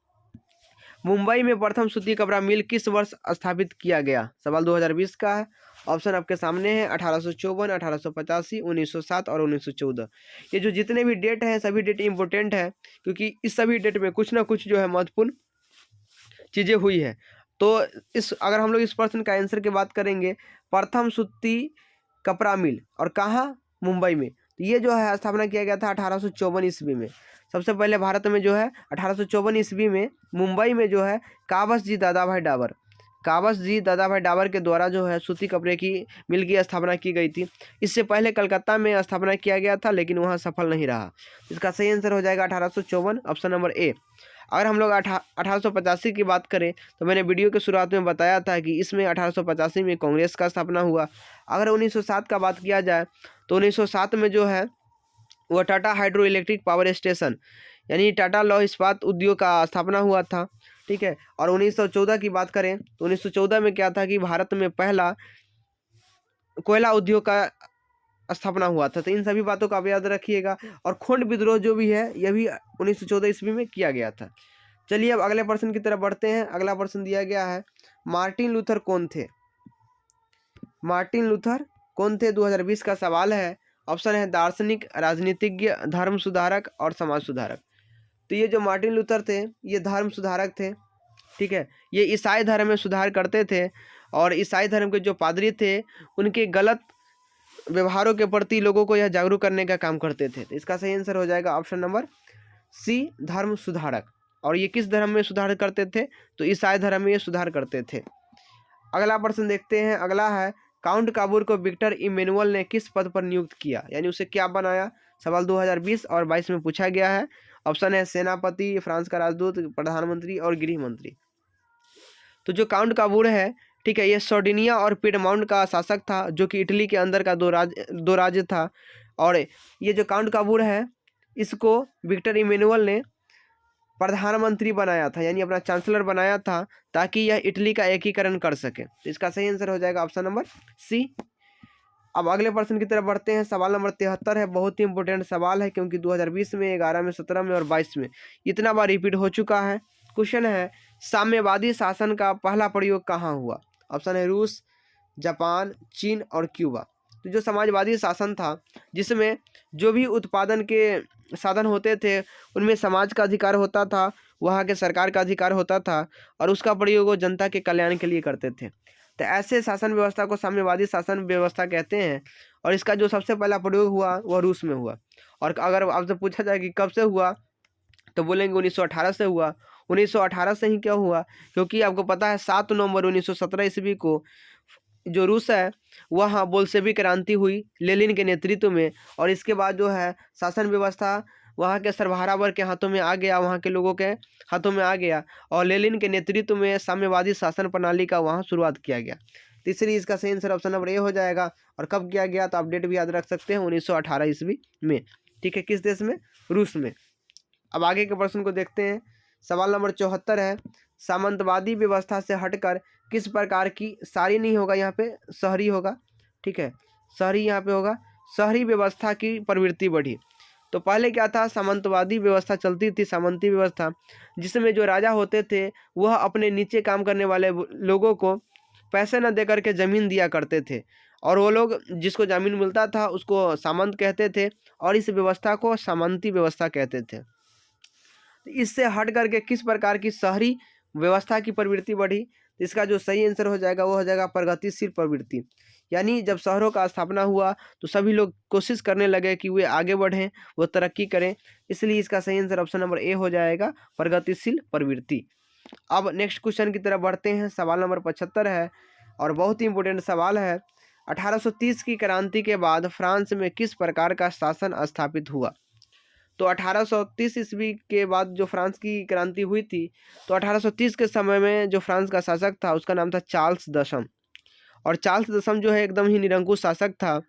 मुंबई में प्रथम सूती कपड़ा मिल किस वर्ष स्थापित किया गया? सवाल 2020 का है। ऑप्शन आपके सामने है 1854, 1885, 1907 और 1914। ये जो जितने भी डेट हैं सभी डेट इंपॉर्टेंट है, क्योंकि इस सभी डेट में कुछ ना कुछ जो है महत्वपूर्ण चीज़ें हुई है। तो अगर हम लोग इस प्रश्न का आंसर की बात करेंगे, प्रथम सूती कपड़ा मिल और कहाँ? मुंबई में। तो ये जो है स्थापना किया गया था 1854 ईस्वी में। सबसे पहले भारत में जो है 1854 ईस्वी में मुंबई में जो है काबस जी दादाभाई डाबर के द्वारा जो है सूती कपड़े की मिल की स्थापना की गई थी। इससे पहले कलकत्ता में स्थापना किया गया था, लेकिन वहाँ सफल नहीं रहा। इसका सही आंसर हो जाएगा 1854, ऑप्शन नंबर ए। अगर हम लोग 1885 की बात करें तो मैंने वीडियो के शुरुआत में बताया था कि इसमें 1885 में कांग्रेस का स्थापना हुआ। अगर 1907 का बात किया जाए तो 1907 में जो है वह Tata hydro electric power station यानी टाटा लौह इस्पात उद्योग का स्थापना हुआ था। ठीक है, और 1914 की बात करें तो 1914 में क्या था कि भारत में पहला कोयला उद्योग का स्थापना हुआ था। तो इन सभी बातों का आप याद रखिएगा। और खोंड विद्रोह जो भी है यह भी 1914 ईस्वी में किया गया था। चलिए अब अगले प्रश्न की तरफ बढ़ते हैं। अगला प्रश्न दिया गया है, मार्टिन लूथर कौन थे? 2020 का सवाल है। ऑप्शन है दार्शनिक, राजनीतिज्ञ, धर्म सुधारक और समाज सुधारक। तो ये जो मार्टिन लूथर थे ये धर्म सुधारक थे। ठीक है, ये ईसाई धर्म में सुधार करते थे और ईसाई धर्म के जो पादरी थे उनके गलत व्यवहारों के प्रति लोगों को यह जागरूक करने का काम करते थे। तो इसका सही आंसर हो जाएगा ऑप्शन नंबर सी, धर्म सुधारक। और ये किस धर्म में सुधार करते थे? तो ईसाई धर्म में ये सुधार करते थे। अगला प्रश्न देखते हैं। अगला है, काउंट काबूर को विक्टर इमैनुअल ने किस पद पर नियुक्त किया, यानी उसे क्या बनाया? सवाल 2020 और 22 में पूछा गया है। ऑप्शन है सेनापति, फ्रांस का राजदूत, प्रधानमंत्री और गृह मंत्री। तो जो काउंट काबूर है, ठीक है, ये सर्डिनिया और पिडमाउंट का शासक था, जो कि इटली के अंदर का दो राज्य था। और ये जो काउंट काबूर है इसको विक्टर इमैनुअल ने प्रधानमंत्री बनाया था, यानी अपना चांसलर बनाया था, ताकि यह इटली का एकीकरण कर सके। तो इसका सही आंसर हो जाएगा ऑप्शन नंबर सी। अब अगले प्रश्न की तरफ बढ़ते हैं। सवाल नंबर 73 है। बहुत ही इंपॉर्टेंट सवाल है, क्योंकि 2020 में, 11 में, 17 में और 22 में इतना बार रिपीट हो चुका है। क्वेश्चन है, साम्यवादी शासन का पहला प्रयोग कहाँ हुआ? ऑप्शन है रूस, जापान, चीन और क्यूबा। तो जो समाजवादी शासन था, जिसमें जो भी उत्पादन के साधन होते थे उनमें समाज का अधिकार होता था, वहाँ के सरकार का अधिकार होता था, और उसका प्रयोग वो जनता के कल्याण के लिए करते थे। तो ऐसे शासन व्यवस्था को साम्यवादी शासन व्यवस्था कहते हैं। और इसका जो सबसे पहला प्रयोग हुआ वह रूस में हुआ। और अगर आपसे पूछा जाए कि कब से हुआ, तो बोलेंगे 1918 से हुआ। 1918 से ही क्यों हुआ? क्योंकि आपको पता है 7 नवंबर 1917 ईस्वी को जो रूस है वहाँ बोल्शेविक क्रांति हुई लेनिन के नेतृत्व में। और इसके बाद जो है शासन व्यवस्था वहाँ के सर्वहारा वर्ग के हाथों में आ गया, वहाँ के लोगों के हाथों में आ गया, और लेनिन के नेतृत्व में साम्यवादी शासन प्रणाली का वहाँ शुरुआत किया गया। तो इसलिए इसका सही आंसर ऑप्शन नंबर ए हो जाएगा। और कब किया गया तो आप डेट भी याद रख सकते हैं, 1918 ईस्वी में। ठीक है, किस देश में? रूस में। अब आगे के प्रश्न को देखते हैं। सवाल नंबर 74 है, सामंतवादी व्यवस्था से हटकर किस प्रकार की, सारी नहीं होगा यहाँ पे, शहरी होगा। ठीक है, शहरी यहाँ पे होगा, शहरी व्यवस्था की प्रवृत्ति बढ़ी। तो पहले क्या था, सामंतवादी व्यवस्था चलती थी, सामंती व्यवस्था, जिसमें जो राजा होते थे वह अपने नीचे काम करने वाले लोगों को पैसे न दे करके ज़मीन दिया करते थे, और वो लोग जिसको ज़मीन मिलता था उसको सामंत कहते थे, और इस व्यवस्था को सामंती व्यवस्था कहते थे। तो इससे हट करके किस प्रकार की शहरी व्यवस्था की प्रवृत्ति बढ़ी? तो इसका जो सही आंसर हो जाएगा वो हो जाएगा प्रगतिशील प्रवृत्ति। यानी जब शहरों का स्थापना हुआ तो सभी लोग कोशिश करने लगे कि वे आगे बढ़ें, वो तरक्की करें, इसलिए इसका सही आंसर ऑप्शन नंबर ए हो जाएगा, प्रगतिशील प्रवृत्ति। अब नेक्स्ट क्वेश्चन की तरफ बढ़ते हैं। सवाल नंबर 75 है और बहुत ही इंपॉर्टेंट सवाल है। 1830 की क्रांति के बाद फ्रांस में किस प्रकार का शासन स्थापित हुआ? तो 1830 ईस्वी के बाद जो फ्रांस की क्रांति हुई थी, तो 1830 के समय में जो फ्रांस का शासक था उसका नाम था चार्ल्स दशम। और चार्ल्स दशम जो है एकदम ही निरंकुश शासक था।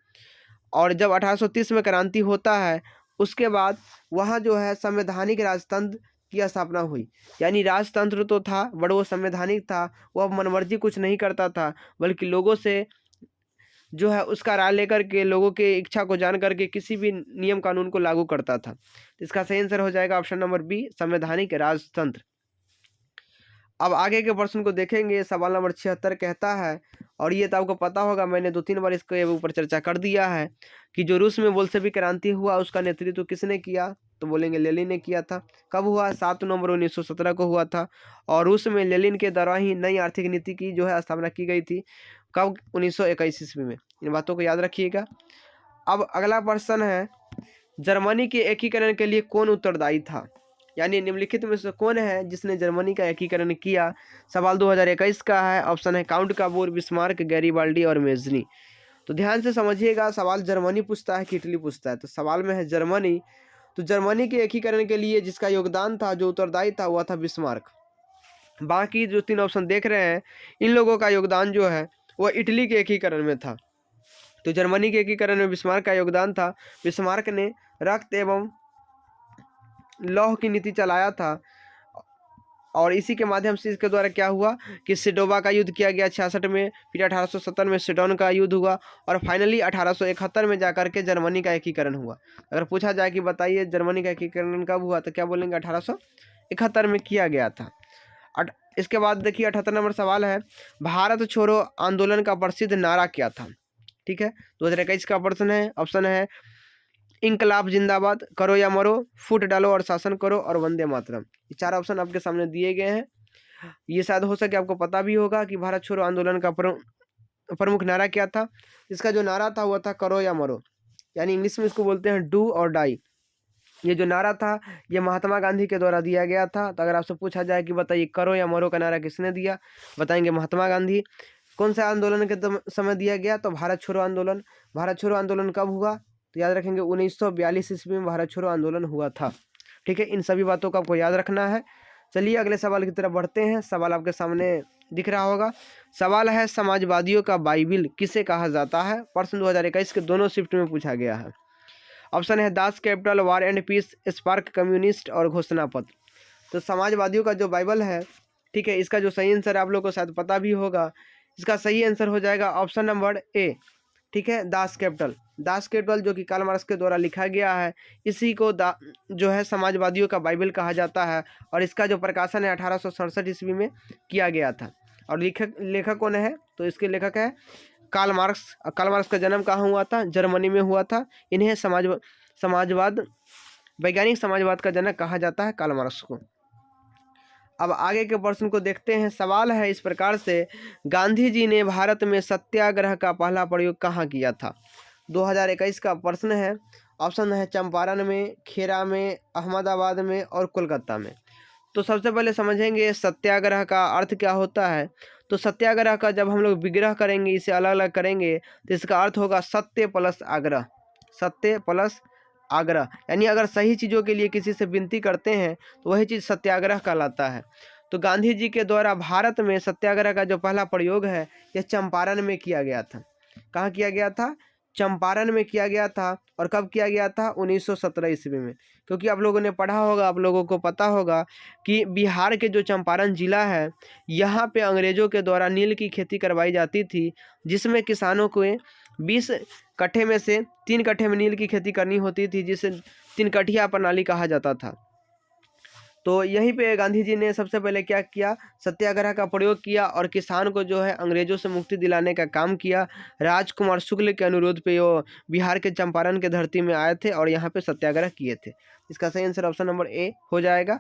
और जब 1830 में क्रांति होता है उसके बाद वहाँ जो है संवैधानिक राजतंत्र की स्थापना हुई। यानी राजतंत्र तो था बट वो संवैधानिक था, वो अब मनमर्जी कुछ नहीं करता था, बल्कि लोगों से जो है उसका राय लेकर के, लोगों के इच्छा को जान करके किसी भी नियम कानून को लागू करता था। इसका सही आंसर हो जाएगा ऑप्शन नंबर बी, संवैधानिक राजतंत्र। अब आगे के प्रश्न को देखेंगे। सवाल नंबर 76 कहता है, और ये तो आपको पता होगा, मैंने 2-3 बार इसके ऊपर चर्चा कर दिया है, कि जो रूस में बोल्शेविक क्रांति हुआ उसका नेतृत्व किसने किया? तो बोलेंगे लेनिन ने किया था। कब हुआ? 7 नवंबर 1917 को हुआ था। और रूस में लेनिन के द्वारा ही नई आर्थिक नीति की जो है स्थापना की गई थी। कब? 1921 ईस्वी में। इन बातों को याद रखिएगा। अब अगला प्रश्न है, जर्मनी के एकीकरण के लिए कौन उत्तरदायी था? यानी निम्नलिखित में से कौन है जिसने जर्मनी का एकीकरण किया? सवाल 2021 का है। ऑप्शन है काउंट काबूर, बिस्मार्क, गैरीबाल्डी और मेजनी। तो ध्यान से समझिएगा, सवाल जर्मनी पूछता है कि इटली पूछता है? तो सवाल में है जर्मनी। तो जर्मनी के एकीकरण के लिए जिसका योगदान था, जो उत्तरदायी था, वह था बिस्मार्क। बाकी जो 3 ऑप्शन देख रहे हैं, इन लोगों का योगदान जो है वह इटली के एकीकरण में था। तो जर्मनी के एकीकरण में बिस्मार्क का योगदान था। बिस्मार्क ने रक्त एवं लौह की नीति चलाया था, और इसी के माध्यम से इसके द्वारा क्या हुआ कि सेडोवा का युद्ध किया गया 66 में, फिर 1870 में सेडोन का युद्ध हुआ, और फाइनली 1871 में जाकर के जर्मनी का एकीकरण हुआ। अगर पूछा जाए कि बताइए जर्मनी का एकीकरण कब हुआ, तो क्या बोलेंगे? 1871 में किया गया था। इसके बाद देखिए 78 नंबर सवाल है, भारत छोड़ो आंदोलन का प्रसिद्ध नारा क्या था? ठीक है, 2021 का प्रश्न है। ऑप्शन है इंकलाब जिंदाबाद, करो या मरो, फूट डालो और शासन करो, और वंदे मातरम। ये 4 ऑप्शन आपके सामने दिए गए हैं। ये शायद हो सके आपको पता भी होगा कि भारत छोड़ो आंदोलन का प्रमुख नारा क्या था। इसका जो नारा था वह था करो या मरो, यानी इंग्लिश में इसको बोलते हैं डू और डाई। ये जो नारा था ये महात्मा गांधी के द्वारा दिया गया था। तो अगर आपसे पूछा जाए कि बताइए करो या मरो का नारा किसने दिया, बताएंगे महात्मा गांधी। कौन से आंदोलन के समय दिया गया? तो भारत छोड़ो आंदोलन। भारत छोड़ो आंदोलन कब हुआ? तो याद रखेंगे 1942 ईस्वी में भारत छोड़ो आंदोलन हुआ था। ठीक है, इन सभी बातों को आपको याद रखना है। चलिए अगले सवाल की तरफ बढ़ते हैं। सवाल आपके सामने दिख रहा होगा। सवाल है, समाजवादियों का बाइबिल किसे कहा जाता है? प्रश्न 2021 के दोनों शिफ्ट में पूछा गया है। ऑप्शन है Das Kapital, war and peace, spark, communist और घोषणा पत्र। तो समाजवादियों का जो बाइबल है, ठीक है, इसका जो सही आंसर आप लोग को शायद पता भी होगा। इसका सही आंसर हो जाएगा ऑप्शन नंबर ए। ठीक है, दास कैपिटल। दास कैपिटल जो कि कार्ल मार्क्स के द्वारा लिखा गया है, इसी को जो है समाजवादियों का बाइबल कहा जाता है। और इसका जो प्रकाशन है 1867 ईस्वी में किया गया था। और लेखक कौन है? तो इसके लेखक है कार्ल मार्क्स। कार्ल मार्क्स का जन्म कहाँ हुआ था? जर्मनी में हुआ था। इन्हें समाजवाद वैज्ञानिक समाजवाद का जनक कहा जाता है, कार्ल मार्क्स को। अब आगे के प्रश्न को देखते हैं। सवाल है इस प्रकार से, गांधी जी ने भारत में सत्याग्रह का पहला प्रयोग कहाँ किया था? 2021 का प्रश्न है। ऑप्शन है चंपारण में, खेरा में, अहमदाबाद में और कोलकाता में। तो सबसे पहले समझेंगे सत्याग्रह का अर्थ क्या होता है। तो सत्याग्रह का जब हम लोग विग्रह करेंगे, इसे अलग अलग करेंगे, तो इसका अर्थ होगा सत्य प्लस आग्रह। सत्य प्लस आग्रह, यानी अगर सही चीज़ों के लिए किसी से विनती करते हैं तो वही चीज़ सत्याग्रह कहलाता है। तो गांधी जी के द्वारा भारत में सत्याग्रह का जो पहला प्रयोग है यह चंपारण में किया गया था। कहाँ किया गया था? चंपारण में किया गया था। और कब किया गया था? 1917 ईस्वी में। क्योंकि आप लोगों ने पढ़ा होगा, आप लोगों को पता होगा कि बिहार के जो चंपारण जिला है यहाँ पे अंग्रेजों के द्वारा नील की खेती करवाई जाती थी, जिसमें किसानों को 20 कट्ठे में से 3 कट्ठे में नील की खेती करनी होती थी, जिसे 3 कठिया प्रणाली कहा जाता था। तो यहीं पे गांधी जी ने सबसे पहले क्या किया? सत्याग्रह का प्रयोग किया और किसान को जो है अंग्रेजों से मुक्ति दिलाने का काम किया। राजकुमार शुक्ल के अनुरोध पे वो बिहार के चंपारण के धरती में आए थे और यहाँ पे सत्याग्रह किए थे। इसका सही आंसर ऑप्शन नंबर ए हो जाएगा।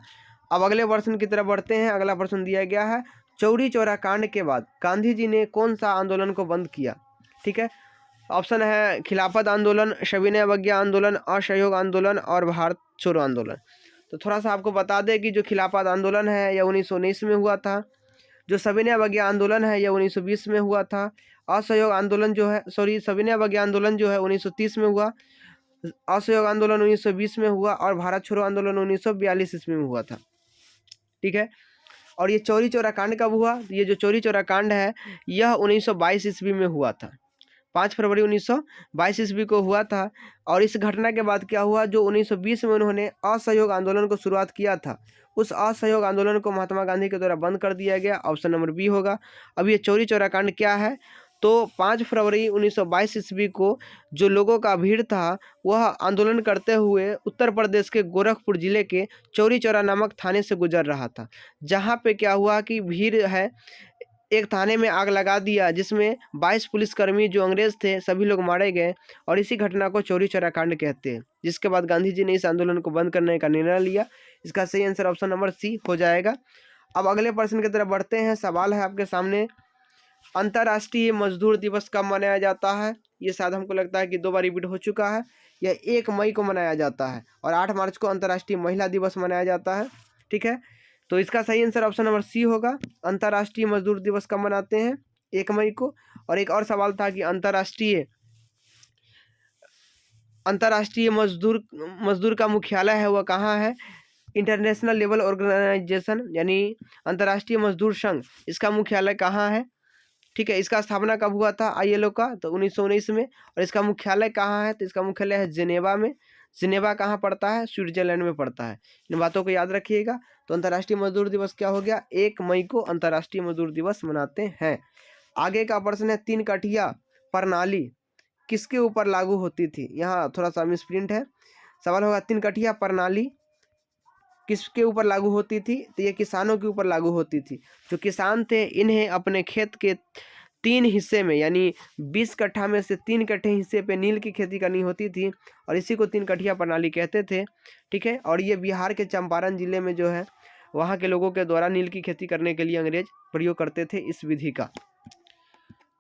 अब अगले प्रश्न की तरफ बढ़ते हैं। अगला प्रश्न दिया गया है, चौरी चौरा कांड के बाद गांधी जी ने कौन सा आंदोलन को बंद किया? ठीक है, ऑप्शन है खिलाफत आंदोलन, सविनय अवज्ञा आंदोलन, असहयोग आंदोलन और भारत छोड़ो आंदोलन। तो थोड़ा सा आपको बता दें कि जो खिलाफत आंदोलन है यह 1919 में हुआ था। जो सविनय अवज्ञा आंदोलन है यह 1920 में हुआ था। असहयोग आंदोलन जो है सविनय अवज्ञा आंदोलन जो है 1930 में हुआ। असहयोग आंदोलन 1920 में हुआ और भारत छोड़ो आंदोलन 1942 ईस्वी में हुआ था। ठीक है, और ये चौरी चौरा कांड कब हुआ? ये जो चौरी चौरा कांड है यह 1922 ईस्वी में हुआ था। 5 फरवरी 1922 ईस्वी को हुआ था। और इस घटना के बाद क्या हुआ? जो 1920 में उन्होंने असहयोग आंदोलन को शुरुआत किया था, उस असहयोग आंदोलन को महात्मा गांधी के द्वारा बंद कर दिया गया। ऑप्शन नंबर बी होगा। अब ये चौरी चौरा कांड क्या है? तो 5 फरवरी 1922 ईस्वी को जो लोगों का भीड़ था वह आंदोलन करते हुए उत्तर प्रदेश के गोरखपुर जिले के चौरी चौरा नामक थाने से गुजर रहा था। जहाँ पे क्या हुआ कि भीड़ है एक थाने में आग लगा दिया, जिसमें 22 पुलिसकर्मी जो अंग्रेज थे सभी लोग मारे गए। और इसी घटना को चौरी चौरा कांड कहते हैं, जिसके बाद गांधी जी ने इस आंदोलन को बंद करने का निर्णय लिया। इसका सही आंसर ऑप्शन नंबर सी हो जाएगा। अब अगले प्रश्न की तरफ बढ़ते हैं। सवाल है आपके सामने, अंतर्राष्ट्रीय मजदूर दिवस कब मनाया जाता है? ये शायद हमको लगता है कि 2 बार रिपीट हो चुका है। यह 1 मई को मनाया जाता है और 8 मार्च को अंतर्राष्ट्रीय महिला दिवस मनाया जाता है। ठीक है, तो इसका सही आंसर ऑप्शन नंबर सी होगा। अंतर्राष्ट्रीय मजदूर दिवस कब मनाते हैं? 1 मई को। और एक और सवाल था कि अंतर्राष्ट्रीय मजदूर का मुख्यालय है वह कहाँ है? इंटरनेशनल लेबर ऑर्गेनाइजेशन यानी अंतर्राष्ट्रीय मजदूर संघ, इसका मुख्यालय कहाँ है? ठीक है, इसका स्थापना कब हुआ था ILO का? तो 1919 में। और इसका मुख्यालय कहाँ है? तो इसका मुख्यालय है जिनेवा में। जिनेवा कहाँ पड़ता है? स्विट्जरलैंड में पड़ता है। इन बातों को याद रखिएगा। तो अंतर्राष्ट्रीय मजदूर दिवस क्या हो गया? 1 मई को अंतर्राष्ट्रीय मजदूर दिवस मनाते हैं। आगे का प्रश्न है, 3 कठिया प्रणाली किसके ऊपर लागू होती थी? यहाँ थोड़ा सा मिसप्रिंट है। सवाल होगा 3 कठिया प्रणाली किसके ऊपर लागू होती थी? तो ये किसानों के ऊपर लागू होती थी। जो किसान थे इन्हें अपने खेत के 3 हिस्से में यानी 20 कट्ठा में से 3 कट्ठे हिस्से पे नील की खेती करनी होती थी और इसी को 3 कठिया प्रणाली कहते थे। ठीक है, और ये बिहार के चंपारण जिले में जो है वहाँ के लोगों के द्वारा नील की खेती करने के लिए अंग्रेज प्रयोग करते थे इस विधि का।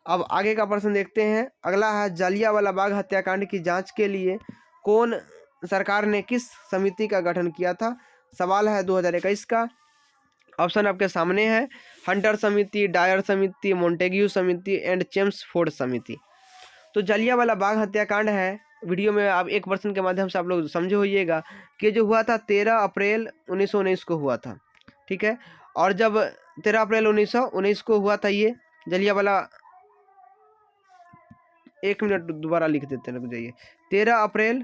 अब आगे का प्रश्न देखते हैं। अगला है, जालियांवाला बाग हत्याकांड की जाँच के लिए कौन सरकार ने किस समिति का गठन किया था? सवाल है 2021 का। ऑप्शन आपके सामने है, हंटर समिति, डायर समिति, मोंटेग्यू समिति एंड चेम्सफोर्ड समिति। तो जालियांवाला बाग हत्याकांड है, वीडियो में आप एक प्रश्न के माध्यम से आप लोग समझे होइएगा कि जो हुआ था 13 अप्रैल 1919 को हुआ था। ठीक है, और जब 13 अप्रैल 1919 को हुआ था ये जालियांवाला, 1 मिनट दोबारा लिख देते हैं, रुक जाइए। 13 अप्रैल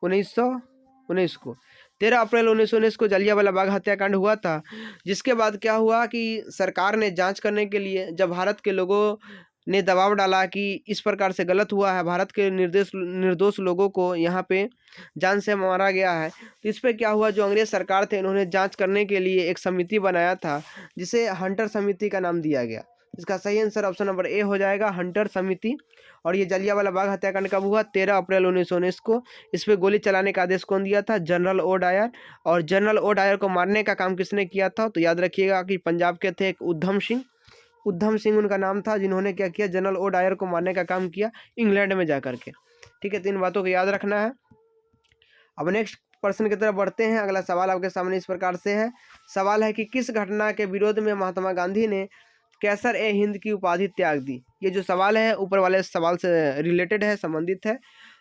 1919 को 13 अप्रैल 1919 को जालियांवाला बाग हत्याकांड हुआ था। जिसके बाद क्या हुआ कि सरकार ने जांच करने के लिए जब भारत के लोगों ने दबाव डाला कि इस प्रकार से गलत हुआ है, भारत के निर्दोष लोगों को यहाँ पे जान से मारा गया है, तो इस पर क्या हुआ, जो अंग्रेज सरकार थे इन्होंने जांच करने के लिए एक समिति बनाया था जिसे हंटर समिति का नाम दिया गया। इसका सही आंसर ऑप्शन नंबर ए हो जाएगा, हंटर समिति। और ये जालियांवाला बाग हत्याकांड कब हुआ? 13 अप्रैल 1919 को। इस पर गोली चलाने का आदेश कौन दिया था? General O Dyer. और जनरल ओ डायर को मारने का काम किसने किया था? तो याद रखिएगा कि पंजाब के थे एक उद्धम सिंह उनका नाम था, जिन्होंने क्या किया, जनरल ओ डायर को मारने का काम किया इंग्लैंड में जाकर के। ठीक है, तो इन बातों को याद रखना है। अब नेक्स्ट प्रश्न की तरफ बढ़ते हैं। अगला सवाल आपके सामने इस प्रकार से है। सवाल है कि किस घटना के विरोध में महात्मा गांधी ने कैसर ए हिंद की उपाधि त्याग दी? ये जो सवाल है ऊपर वाले सवाल से रिलेटेड है, संबंधित है।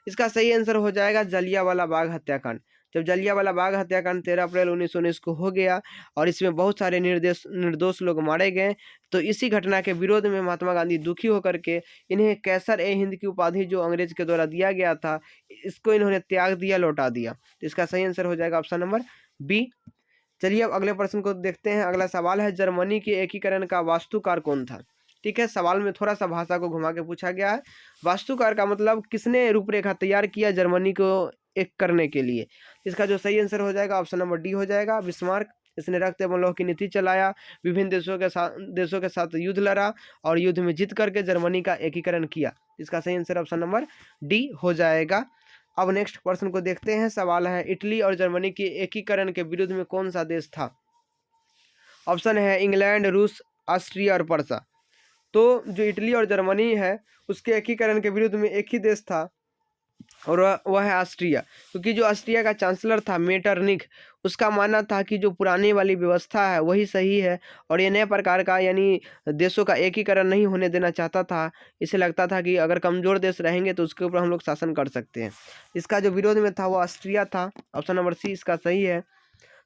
इसका सही आंसर हो जाएगा जलियांवाला बाग हत्याकांड। जब जलियांवाला बाग हत्याकांड 13 अप्रैल 1919 को हो गया और इसमें बहुत सारे निर्दोष लोग मारे गए, तो इसी घटना के विरोध में महात्मा गांधी दुखी होकर के इन्हें कैसर ए हिंद की उपाधि जो अंग्रेज के द्वारा दिया गया था, इसको इन्होंने त्याग दिया, लौटा दिया। तो इसका सही आंसर हो जाएगा ऑप्शन नंबर बी। चलिए अब अगले प्रश्न को देखते हैं। अगला सवाल है, जर्मनी के एकीकरण का वास्तुकार कौन था? ठीक है, सवाल में थोड़ा सा भाषा को घुमा के पूछा गया है। वास्तुकार का मतलब किसने रूपरेखा तैयार किया जर्मनी को एक करने के लिए? इसका जो सही आंसर हो जाएगा ऑप्शन नंबर डी हो जाएगा, बिस्मार्क। इसने रक्त एवं लौह की नीति चलाया, विभिन्न देशों के साथ युद्ध लड़ा और युद्ध में जीत करके जर्मनी का एकीकरण किया। इसका सही आंसर ऑप्शन नंबर डी हो जाएगा। अब नेक्स्ट प्रश्न को देखते हैं। सवाल है, इटली और जर्मनी के एकीकरण के विरुद्ध में कौन सा देश था? ऑप्शन है इंग्लैंड, रूस, ऑस्ट्रिया और पर्सा। तो जो इटली और जर्मनी है उसके एकीकरण के विरुद्ध में एक ही देश था और वह है ऑस्ट्रिया। क्योंकि जो ऑस्ट्रिया का चांसलर था मेटरनिख, उसका मानना था कि जो पुरानी वाली व्यवस्था है वही सही है और ये नए प्रकार का यानी देशों का एकीकरण नहीं होने देना चाहता था। इसे लगता था कि अगर कमज़ोर देश रहेंगे तो उसके ऊपर हम लोग शासन कर सकते हैं। इसका जो विरोध में था वो ऑस्ट्रिया था। ऑप्शन नंबर सी इसका सही है।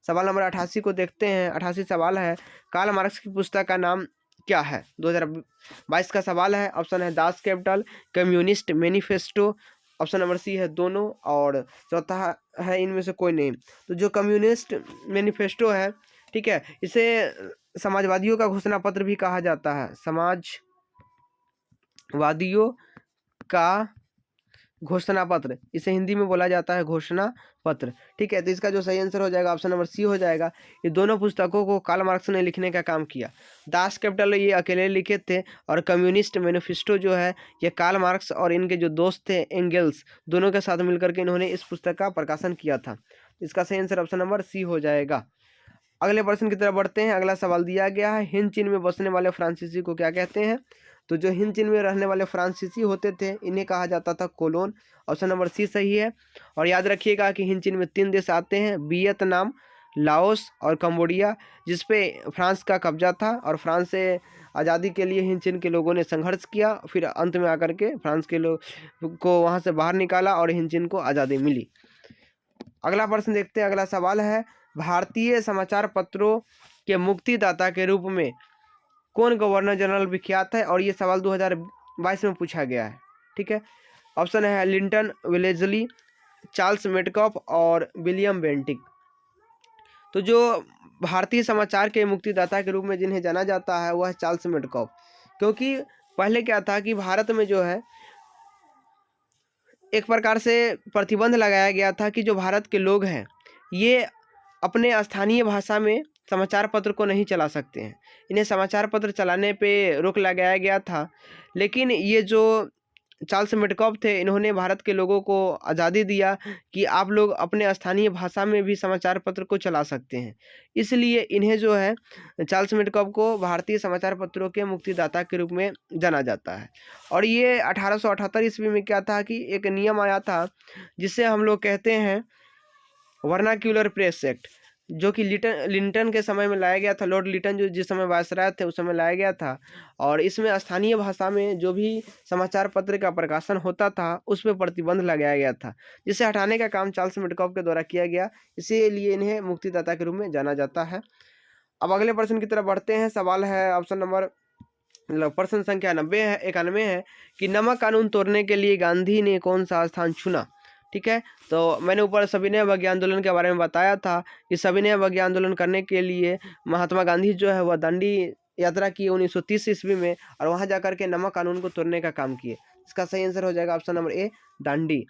सवाल नंबर 88 को देखते हैं। 88 सवाल है, कार्ल मार्क्स की पुस्तक का नाम क्या है? 2022 का सवाल है। ऑप्शन है Das Kapital, communist manifesto, option number C है दोनों, और चौथा है इनमें से कोई नहीं। तो जो कम्युनिस्ट मैनिफेस्टो है, ठीक है, इसे समाजवादियों का घोषणा पत्र भी कहा जाता है। समाजवादियों का घोषणा पत्र, इसे हिंदी में बोला जाता है घोषणा पत्र। ठीक है, तो इसका जो सही आंसर हो जाएगा ऑप्शन नंबर सी हो जाएगा। ये दोनों पुस्तकों को कार्ल मार्क्स ने लिखने का काम किया। दास कैपिटल ये अकेले लिखे थे और कम्युनिस्ट मैनिफेस्टो जो है ये कार्ल मार्क्स और इनके जो दोस्त थे एंगेल्स, दोनों के साथ मिलकर के इन्होंने इस पुस्तक का प्रकाशन किया था। इसका सही आंसर ऑप्शन नंबर सी हो जाएगा। अगले प्रश्न की तरफ बढ़ते हैं। अगला सवाल दिया गया है, हिंद चीन में बसने वाले फ्रांसीसी को क्या कहते हैं? तो जो हिंद चीन में रहने वाले फ्रांसीसी होते थे इन्हें कहा जाता था कोलोन। ऑप्शन नंबर सी सही है। और याद रखिएगा कि हिंद चीन में 3 देश आते हैं, वियतनाम, लाओस और कंबोडिया, जिसपे फ्रांस का कब्जा था और फ्रांस से आज़ादी के लिए हिंद चीन के लोगों ने संघर्ष किया। फिर अंत में आकर के फ्रांस के लोग को वहाँ से बाहर निकाला और हिंद चीन को आज़ादी मिली। अगला प्रश्न देखते हैं। अगला सवाल है, भारतीय समाचार पत्रों के मुक्तिदाता के रूप में कौन गवर्नर जनरल विख्यात है? और ये सवाल 2022 में पूछा गया है। ठीक है, ऑप्शन है लिंटन विलेजली, चार्ल्स मेटकॉफ और विलियम बेंटिक। तो जो भारतीय समाचार के मुक्तिदाता के रूप में जिन्हें जाना जाता है वह है चार्ल्स मेटकॉफ। क्योंकि पहले क्या था कि भारत में जो है एक प्रकार से प्रतिबंध लगाया गया था कि जो भारत के लोग हैं ये अपने स्थानीय भाषा में समाचार पत्र को नहीं चला सकते हैं। इन्हें समाचार पत्र चलाने पे रोक लगाया गया था। लेकिन ये जो चार्ल्स मेटकॉफ थे इन्होंने भारत के लोगों को आज़ादी दिया कि आप लोग अपने स्थानीय भाषा में भी समाचार पत्र को चला सकते हैं। इसलिए इन्हें जो है चार्ल्स मेटकॉफ को भारतीय समाचार पत्रों के मुक्तिदाता के रूप में जाना जाता है। और ये 1878 ईस्वी में क्या था कि एक नियम आया था जिसे हम लोग कहते हैं वर्नाक्यूलर प्रेस एक्ट, जो कि लिंटन के समय में लाया गया था। लॉर्ड लिंटन जो जिस समय वायसराय थे उस समय लाया गया था और इसमें स्थानीय भाषा में जो भी समाचार पत्र का प्रकाशन होता था उस पर प्रतिबंध लगाया गया था, जिसे हटाने का काम चार्ल्स मेटकॉफ के द्वारा किया गया। इसीलिए इन्हें मुक्तिदाता के रूप में जाना जाता है। अब अगले प्रश्न की तरफ बढ़ते हैं। सवाल है ऑप्शन नंबर प्रश्न संख्या 91 है कि नमक कानून तोड़ने के लिए गांधी ने कौन सा स्थान चुना? ठीक है, तो मैंने ऊपर सविनय अवज्ञा आंदोलन के बारे में बताया था कि सविनय अवज्ञा आंदोलन करने के लिए महात्मा गांधी जो है वह दांडी यात्रा की 1930 ईस्वी में और वहां जाकर के नमक कानून को तोड़ने का काम किए। इसका सही आंसर हो जाएगा ऑप्शन नंबर ए दांडी।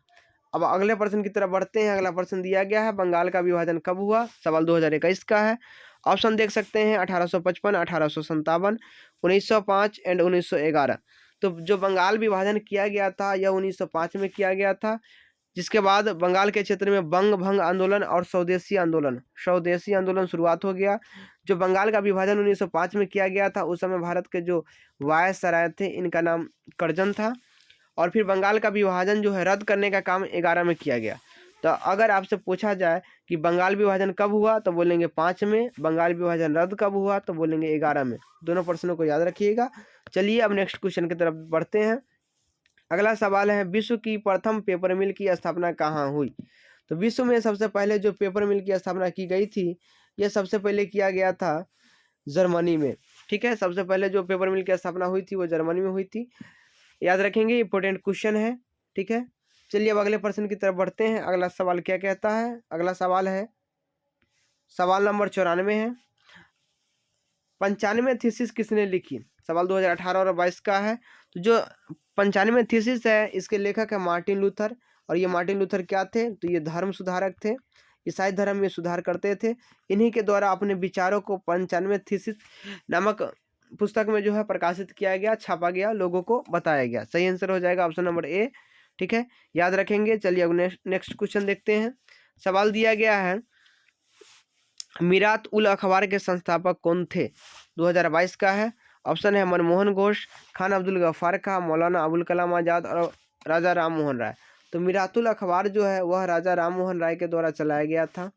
अब अगले प्रश्न की तरफ बढ़ते हैं। अगला प्रश्न दिया गया है, बंगाल का विभाजन कब हुआ? सवाल 2021 का है। ऑप्शन देख सकते हैं 1855, 1857, 1905 एंड 1911। तो जो बंगाल विभाजन किया गया था यह 1905 में किया गया था, जिसके बाद बंगाल के क्षेत्र में बंग भंग आंदोलन और स्वदेशी आंदोलन शुरुआत हो गया। जो बंगाल का विभाजन 1905 में किया गया था उस समय भारत के जो वायसराय थे इनका नाम करजन था। और फिर बंगाल का विभाजन जो है रद्द करने का काम 11 में किया गया। तो अगर आपसे पूछा जाए कि बंगाल विभाजन कब हुआ तो बोलेंगे 5 में, बंगाल विभाजन रद्द कब हुआ तो बोलेंगे 11 में। दोनों प्रश्नों को याद रखिएगा। चलिए अब नेक्स्ट क्वेश्चन की तरफ बढ़ते हैं। अगला सवाल है, विश्व की प्रथम पेपर मिल की स्थापना कहाँ हुई? तो विश्व में सबसे पहले जो पेपर मिल की स्थापना की गई थी, यह सबसे पहले किया गया था जर्मनी में। ठीक है, सबसे पहले जो पेपर मिल की स्थापना हुई थी वो जर्मनी में हुई थी, याद रखेंगे, इंपॉर्टेंट क्वेश्चन है। ठीक है, चलिए अब अगले प्रश्न की तरफ बढ़ते हैं। अगला सवाल क्या कहता है? अगला सवाल है सवाल नंबर 94 है, 95 थीसिस किसने लिखी? सवाल 2018 और 22 का है। तो जो 95 थीसिस है, इसके लेखक है मार्टिन लूथर। और ये मार्टिन लूथर क्या थे? तो ये धर्म सुधारक थे, ईसाई धर्म में सुधार करते थे। इन्हीं के द्वारा अपने विचारों को 95 थीसिस नामक पुस्तक में जो है प्रकाशित किया गया, छापा गया, लोगों को बताया गया। सही आंसर हो जाएगा ऑप्शन नंबर ए। ठीक है, याद रखेंगे। चलिए अब नेक्स्ट क्वेश्चन देखते हैं। सवाल दिया गया है, मीरात उल अखबार के संस्थापक कौन थे? 2022 का है। ऑप्शन है मनमोहन घोष, खान अब्दुल गफ्फार खां, मौलाना अबुल कलाम आज़ाद और राजा राम मोहन राय। तो मीरातुल अखबार जो है वह राजा राम मोहन राय के द्वारा चलाया गया था।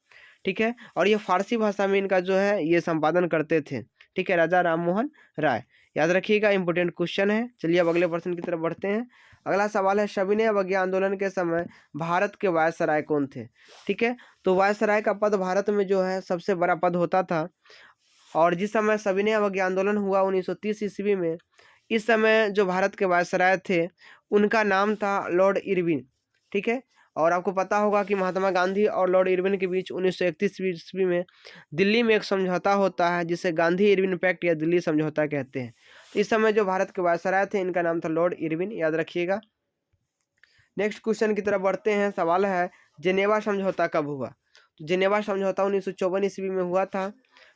ठीक है, और ये फारसी भाषा में इनका जो है ये संपादन करते थे। ठीक है, राजा राम मोहन राय, याद रखिएगा, इंपोर्टेंट क्वेश्चन है। चलिए अब अगले प्रश्न की तरफ बढ़ते हैं। अगला सवाल है, सविनय अवज्ञा आंदोलन के समय भारत के वायसराय कौन थे? ठीक है, तो वायसराय का पद भारत में जो है सबसे बड़ा पद होता था। और जिस समय सविनय अवज्ञा आंदोलन हुआ 1930 ईस्वी में, इस समय जो भारत के वायसराय थे उनका नाम था लॉर्ड इरविन। ठीक है, और आपको पता होगा कि महात्मा गांधी और लॉर्ड इरविन के बीच 1931 ईस्वी में दिल्ली में एक समझौता होता है, जिसे गांधी इरविन पैक्ट या दिल्ली समझौता कहते हैं। इस समय जो भारत के वायसराय थे इनका नाम था लॉर्ड इरविन, याद रखिएगा। नेक्स्ट क्वेश्चन की तरफ बढ़ते हैं। सवाल है, जेनेवा समझौता कब हुआ? तो जेनेवा समझौता 1954 ईस्वी में हुआ था।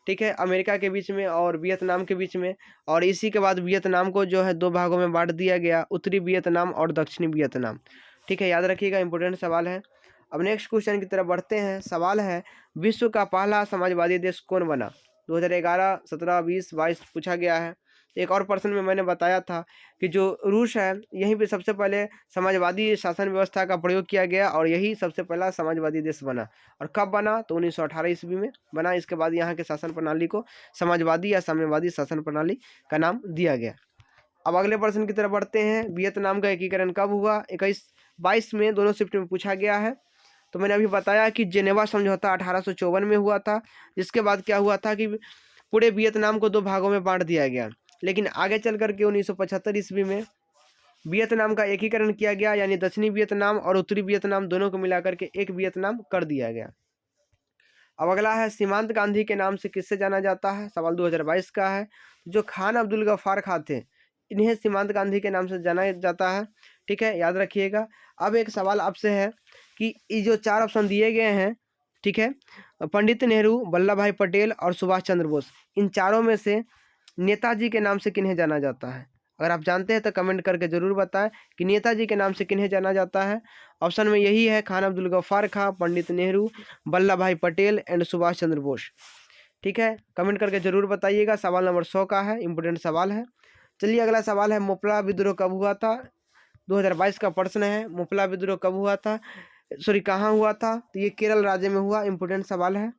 ठीक है, अमेरिका के बीच में और वियतनाम के बीच में। और इसी के बाद वियतनाम को जो है दो भागों में बांट दिया गया, उत्तरी वियतनाम और दक्षिणी वियतनाम। ठीक है, याद रखिएगा, इंपॉर्टेंट सवाल है। अब नेक्स्ट क्वेश्चन की तरफ बढ़ते हैं। सवाल है, विश्व का पहला समाजवादी देश कौन बना? 2011, 17, 20, 22 पूछा गया है। एक और प्रश्न में मैंने बताया था कि जो रूस है यहीं पे सबसे पहले समाजवादी शासन व्यवस्था का प्रयोग किया गया और यही सबसे पहला समाजवादी देश बना। और कब बना? तो 1918 ईस्वी में बना। इसके बाद यहाँ के शासन प्रणाली को समाजवादी या साम्यवादी शासन प्रणाली का नाम दिया गया। अब अगले प्रश्न की तरफ बढ़ते हैं। वियतनाम का एकीकरण कब हुआ? 21-22 में, दोनों शिफ्ट में पूछा गया है। तो मैंने अभी बताया कि जेनेवा समझौता 1854 में हुआ था, जिसके बाद क्या हुआ था कि पूरे वियतनाम को दो भागों में बांट दिया गया। लेकिन आगे चल करके 1975 ईस्वी में वियतनाम का एकीकरण किया गया, यानी दक्षिणी वियतनाम और उत्तरी वियतनाम दोनों को मिलाकर के एक वियतनाम कर दिया गया। अब अगला है, सीमांत गांधी के नाम से किससे जाना जाता है? सवाल 2022 का है। जो खान अब्दुल गफ्फार खां थे इन्हें सीमांत गांधी के नाम से जाना जाता है। ठीक है, याद रखिएगा। अब एक सवाल आपसे है कि ये जो चार ऑप्शन दिए गए हैं, ठीक है, पंडित नेहरू, वल्लभ भाई पटेल और सुभाष चंद्र बोस, इन चारों में से नेताजी के नाम से किन्हें जाना जाता है? अगर आप जानते हैं तो कमेंट करके जरूर बताएं कि नेताजी के नाम से किन्हें जाना जाता है। ऑप्शन में यही है, खान अब्दुल गफ्फार खां, पंडित नेहरू, वल्लभ भाई पटेल एंड सुभाष चंद्र बोस। ठीक है, कमेंट करके जरूर बताइएगा। सवाल नंबर 100 का है, इंपोर्टेंट सवाल है। चलिए अगला सवाल है, मोपला विद्रोह कब हुआ था? 2022 का प्रश्न है, मोपला विद्रोह कब हुआ था, सॉरी कहाँ हुआ था? तो ये केरल राज्य में हुआ, इंपोर्टेंट सवाल है।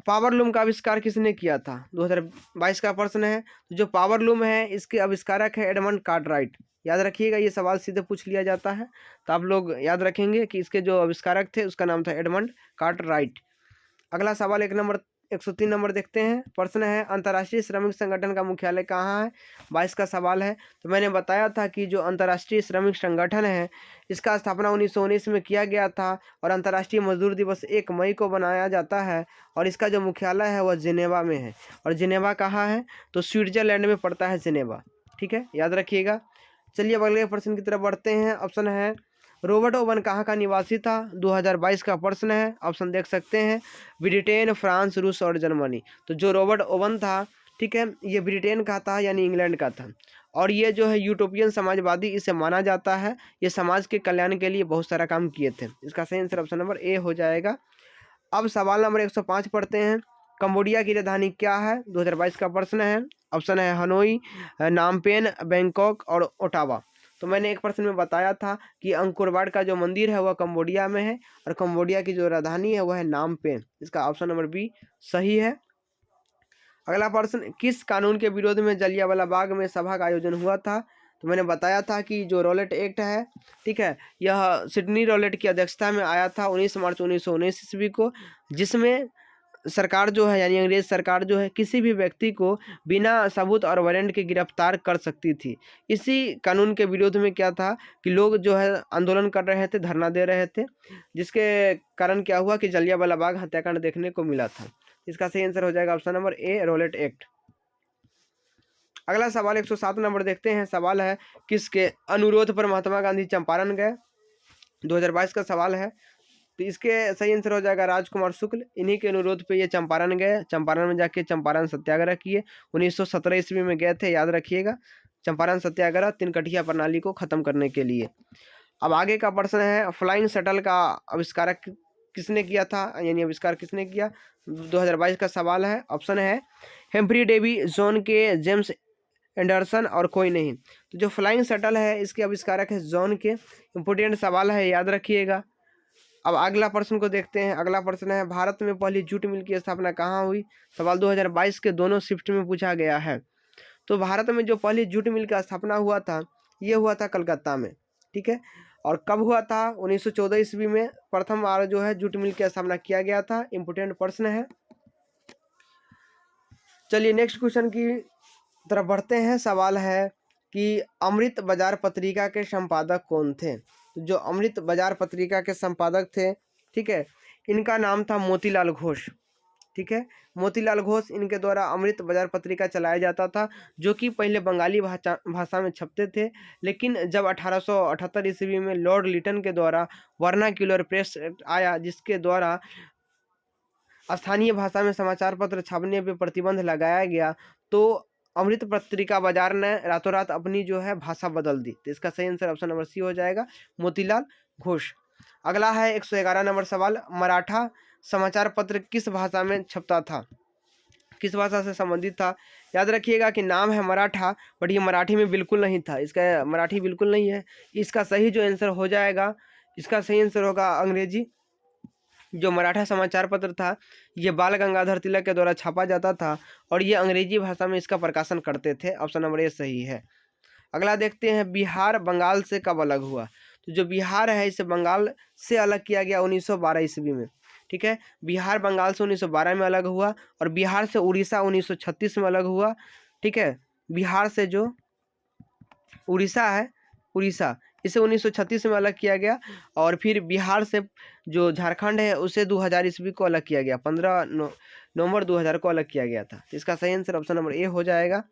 पावर लूम का आविष्कार किसने किया था? 2022 का प्रश्न है। जो पावर लूम है इसके आविष्कारक है एडमंड कार्टराइट, याद रखिएगा। ये सवाल सीधे पूछ लिया जाता है, तो आप लोग याद रखेंगे कि इसके जो आविष्कारक थे उसका नाम था एडमंड कार्टराइट। अगला सवाल 103 नंबर देखते हैं। प्रश्न है, अंतर्राष्ट्रीय श्रमिक संगठन का मुख्यालय कहाँ है? 22 का सवाल है। तो मैंने बताया था कि जो अंतर्राष्ट्रीय श्रमिक संगठन है इसका स्थापना 1919 में किया गया था और अंतर्राष्ट्रीय मजदूर दिवस 1 मई को बनाया जाता है। और इसका जो मुख्यालय है वह जिनेवा में है। और जिनेवा कहाँ है? तो स्विट्जरलैंड में पड़ता है जिनेवा। ठीक है, याद रखिएगा। चलिए अब अगले प्रश्न की तरफ बढ़ते हैं। ऑप्शन है, रॉबर्ट ओवन कहाँ का निवासी था? 2022 का प्रश्न है। ऑप्शन देख सकते हैं, ब्रिटेन, फ्रांस, रूस और जर्मनी। तो जो रॉबर्ट ओवन था, ठीक है, ये ब्रिटेन का था, यानी इंग्लैंड का था। और ये जो है यूटोपियन समाजवादी इसे माना जाता है। ये समाज के कल्याण के लिए बहुत सारा काम किए थे। इसका सही आंसर ऑप्शन नंबर ए हो जाएगा। अब सवाल नंबर 105 पढ़ते हैं। कंबोडिया की राजधानी क्या है? 2022 का प्रश्न है। ऑप्शन है हनोई, नामपेन, बैंकॉक और ओटावा। तो मैंने एक प्रश्न में बताया था कि अंकोर वाट का जो मंदिर है वह कंबोडिया में है और कंबोडिया की जो राजधानी है वह है नामपेन। इसका ऑप्शन नंबर बी सही है। अगला प्रश्न, किस कानून के विरोध में जलियांवाला बाग में सभा का आयोजन हुआ था? तो मैंने बताया था कि जो रॉलेट एक्ट है, ठीक है, यह सिडनी रॉलेट की अध्यक्षता में आया था 19 मार्च 1919 ईस्वी को, जिसमें सरकार जो है यानी अंग्रेज सरकार जो है किसी भी व्यक्ति को बिना सबूत और वारंट के गिरफ्तार कर सकती थी। इसी कानून के विरोध में क्या था कि लोग जो है आंदोलन कर रहे थे, धरना दे रहे थे, जिसके कारण क्या हुआ कि जलियांवाला बाग हत्याकांड देखने को मिला था। इसका सही आंसर हो जाएगा option number A, Rowlatt act. अगला सवाल 107 नंबर देखते हैं। सवाल है, किसके अनुरोध पर महात्मा गांधी चंपारण गए? 2022 का सवाल है। तो इसके सही आंसर हो जाएगा राजकुमार शुक्ल। इन्हीं के अनुरोध पे ये चंपारण गए, चंपारण में जाके चंपारण सत्याग्रह किए। 1917 ईस्वी में गए थे, याद रखिएगा। चंपारण सत्याग्रह तिनकटिया प्रणाली को खत्म करने के लिए। अब आगे का प्रश्न है, फ्लाइंग शटल का आविष्कार किसने किया था, यानी आविष्कार किसने किया? 2022 का सवाल है। ऑप्शन है हेम्फ्री डेवी, जॉन के, जेम्स एंडरसन और कोई नहीं। तो जो फ्लाइंग शटल है इसके आविष्कारक है जॉन के। इंपोर्टेंट सवाल है, याद रखिएगा। अब अगला प्रश्न को देखते हैं। अगला प्रश्न है, भारत में पहली जूट मिल की स्थापना कहाँ हुई? सवाल 2022 के दोनों शिफ्ट में पूछा गया है। तो भारत में जो पहली जूट मिल का स्थापना हुआ था, ये हुआ था कलकत्ता में, ठीक है। और कब हुआ था? 1914 ईस्वी में प्रथम बार जो है जूट मिल की स्थापना किया गया था। इंपोर्टेंट प्रश्न है। चलिए नेक्स्ट क्वेश्चन की तरफ बढ़ते हैं। सवाल है कि अमृत बाजार पत्रिका के संपादक कौन थे? तो जो अमृत बाजार पत्रिका के संपादक थे, ठीक है, इनका नाम था मोतीलाल घोष, ठीक है। मोतीलाल घोष, इनके द्वारा अमृत बाजार पत्रिका चलाया जाता था, जो कि पहले बंगाली भाषा में छपते थे, लेकिन जब 1878 ईस्वी में लॉर्ड लिटन के द्वारा वर्नाक्यूलर प्रेस आया, जिसके द्वारा स्थानीय भाषा में समाचार पत्र छापने पर प्रतिबंध लगाया गया, तो अमृत पत्रिका बाजार ने रातों रात अपनी जो है भाषा बदल दी। तो इसका सही आंसर ऑप्शन नंबर सी हो जाएगा, मोतीलाल घोष। अगला है 111 नंबर सवाल, मराठा समाचार पत्र किस भाषा में छपता था, किस भाषा से संबंधित था? याद रखिएगा कि नाम है मराठा, बट ये मराठी में बिल्कुल नहीं था, इसका मराठी बिल्कुल नहीं है। इसका सही जो आंसर हो जाएगा, इसका सही आंसर होगा अंग्रेजी। जो मराठा समाचार पत्र था, ये बाल गंगाधर तिलक के द्वारा छापा जाता था और ये अंग्रेजी भाषा में इसका प्रकाशन करते थे। ऑप्शन नंबर ए सही है। अगला देखते हैं, बिहार बंगाल से कब अलग हुआ? तो जो बिहार है इसे बंगाल से अलग किया गया 1912 ईस्वी में, ठीक है। बिहार बंगाल से 1912 में अलग हुआ और बिहार से उड़ीसा 1936 में अलग हुआ, ठीक है। बिहार से जो उड़ीसा है, उड़ीसा, इसे 1936 में अलग किया गया और फिर बिहार से जो झारखंड है उसे 2000 ईस्वी को अलग किया गया, 15 नवंबर 2000 को अलग किया गया था। तो इसका सही आंसर ऑप्शन नंबर ए हो जाएगा।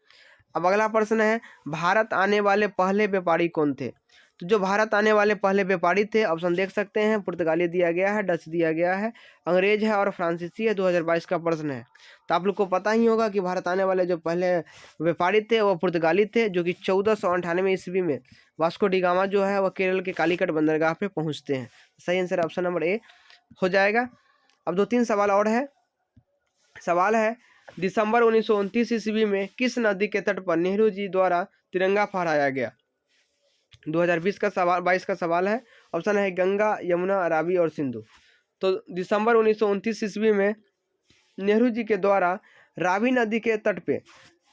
अब अगला प्रश्न है, भारत आने वाले पहले व्यापारी कौन थे? तो जो भारत आने वाले पहले व्यापारी थे, ऑप्शन देख सकते हैं, पुर्तगाली दिया गया है, डच दिया गया है, अंग्रेज है और फ्रांसीसी है। 2022 का प्रश्न है। तो आप लोग को पता ही होगा कि भारत आने वाले जो पहले व्यापारी थे वो पुर्तगाली थे, जो कि 1498 ईस्वी में वास्को डी गामा जो है वह केरल के कालीकट बंदरगाह पे पहुंचते हैं। सही आंसर ऑप्शन नंबर ए हो जाएगा। अब 2-3 सवाल और है। सवाल है, दिसंबर 1929 ईस्वी में किस नदी के तट पर नेहरू जी द्वारा तिरंगा फहराया गया? 2020 का सवाल 22 का सवाल है। ऑप्शन है गंगा, यमुना, रावी और सिंधु। तो दिसंबर 1929 ईस्वी में नेहरू जी के द्वारा रावी नदी के तट पे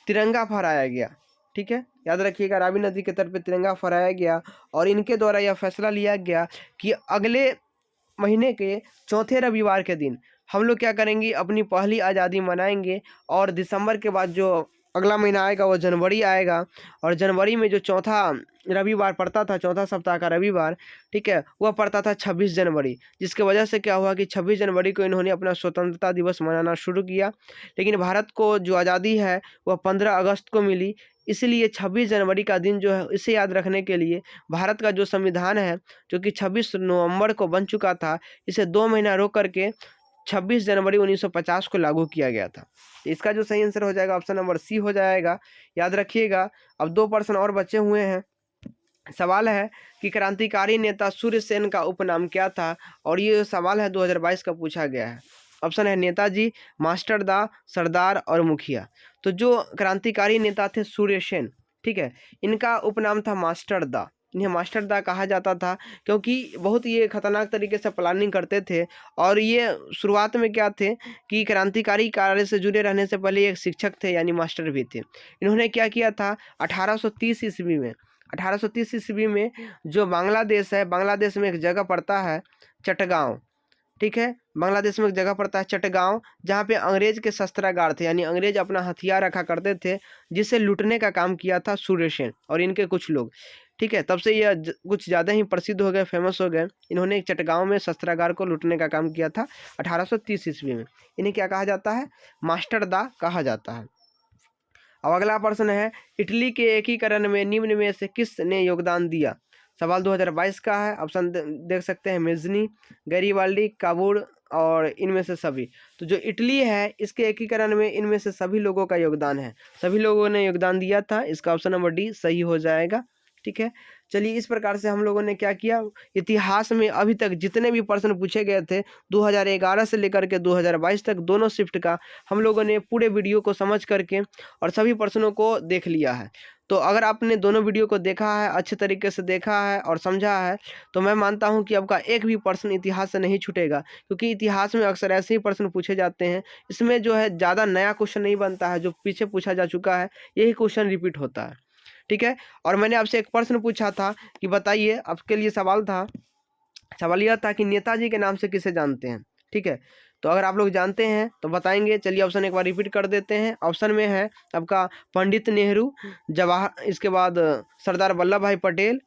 तिरंगा फहराया गया, ठीक है। याद रखिएगा, रावी नदी के तट पे तिरंगा फहराया गया और इनके द्वारा यह फैसला लिया गया कि अगले महीने के चौथे रविवार के दिन हम लोग क्या करेंगे, अपनी पहली आज़ादी मनाएंगे। और दिसंबर के बाद जो अगला महीना आएगा वो जनवरी आएगा और जनवरी में जो चौथा रविवार पड़ता था, चौथा सप्ताह का रविवार, ठीक है, वह पड़ता था 26 जनवरी। जिसके वजह से क्या हुआ कि 26 जनवरी को इन्होंने अपना स्वतंत्रता दिवस मनाना शुरू किया। लेकिन भारत को जो आज़ादी है वह 15 अगस्त को मिली, इसलिए 26 जनवरी का दिन जो है इसे याद रखने के लिए भारत का जो संविधान है, जो कि 26 नवंबर को बन चुका था, इसे 2 महीना रोक करके 26 जनवरी 1950 को लागू किया गया था। इसका जो सही आंसर हो जाएगा ऑप्शन नंबर सी हो जाएगा, याद रखिएगा। अब 2 प्रश्न और बचे हुए हैं। सवाल है कि क्रांतिकारी नेता सूर्य सेन का उपनाम क्या था? और ये सवाल है 2022 का पूछा गया है। ऑप्शन है नेताजी, मास्टरदा, सरदार और मुखिया। तो जो क्रांतिकारी नेता थे सूर्य सेन, ठीक है, इनका उपनाम था मास्टरदा। इन्हें मास्टरदा कहा जाता था क्योंकि बहुत ये खतरनाक तरीके से प्लानिंग करते थे। और ये शुरुआत में क्या थे कि क्रांतिकारी कार्य से जुड़े रहने से पहले एक शिक्षक थे, यानी मास्टर भी थे। इन्होंने क्या किया था, 1830 ईस्वी में 1830 ईस्वी में जो बांग्लादेश है, बांग्लादेश में एक जगह पड़ता है चटगांव, ठीक है, बांग्लादेश में एक जगह पड़ता है चटगांव, जहाँ पे अंग्रेज के शस्त्रागार थे, यानी अंग्रेज अपना हथियार रखा करते थे, जिसे लूटने का काम किया था सूर्यसेन और इनके कुछ लोग, ठीक है। तब से यह कुछ ज़्यादा ही प्रसिद्ध हो गए, फेमस हो गए। इन्होंने एक चटगांव में शस्त्रागार को लूटने का काम किया था 1830 ईस्वी में। इन्हें क्या कहा जाता है? मास्टर दा कहा जाता है। अब अगला प्रश्न है, इटली के एकीकरण में निम्न में से किसने योगदान दिया? सवाल 2022 का है। ऑप्शन देख सकते हैं, मेजनी, गैरीबाल्डी, काबूल और इनमें से सभी। तो जो इटली है, इसके एकीकरण में इनमें से सभी लोगों का योगदान है, सभी लोगों ने योगदान दिया था। इसका ऑप्शन नंबर डी सही हो जाएगा, ठीक है। चलिए, इस प्रकार से हम लोगों ने क्या किया, इतिहास में अभी तक जितने भी प्रश्न पूछे गए थे 2011 से लेकर के 2022 तक दोनों शिफ्ट का, हम लोगों ने पूरे वीडियो को समझ करके और सभी प्रश्नों को देख लिया है। तो अगर आपने दोनों वीडियो को देखा है, अच्छे तरीके से देखा है और समझा है, तो मैं मानता हूं कि आपका एक भी प्रश्न इतिहास से नहीं छूटेगा, क्योंकि इतिहास में अक्सर ऐसे ही प्रश्न पूछे जाते हैं। इसमें जो है ज़्यादा नया क्वेश्चन नहीं बनता है, जो पीछे पूछा जा चुका है यही क्वेश्चन रिपीट होता है, ठीक है। और मैंने आपसे एक प्रश्न पूछा था कि बताइए, आपके लिए सवाल था, सवाल यह था कि नेताजी के नाम से किसे जानते हैं, ठीक है। तो अगर आप लोग जानते हैं तो बताएंगे। चलिए, ऑप्शन एक बार रिपीट कर देते हैं। ऑप्शन में है आपका पंडित नेहरू, जवाहर, इसके बाद सरदार वल्लभ भाई पटेल,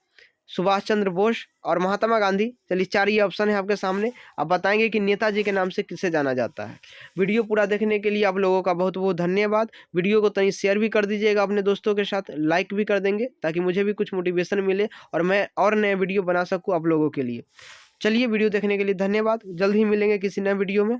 सुभाष चंद्र बोस और महात्मा गांधी। चलिए, 4 ये ऑप्शन है आपके सामने। आप बताएंगे कि नेताजी के नाम से किसे जाना जाता है। वीडियो पूरा देखने के लिए आप लोगों का बहुत बहुत धन्यवाद। वीडियो को कहीं शेयर भी कर दीजिएगा अपने दोस्तों के साथ, लाइक भी कर देंगे ताकि मुझे भी कुछ मोटिवेशन मिले और मैं और नए वीडियो बना सकूँ आप लोगों के लिए। चलिए, वीडियो देखने के लिए धन्यवाद। जल्द ही मिलेंगे किसी नए वीडियो में।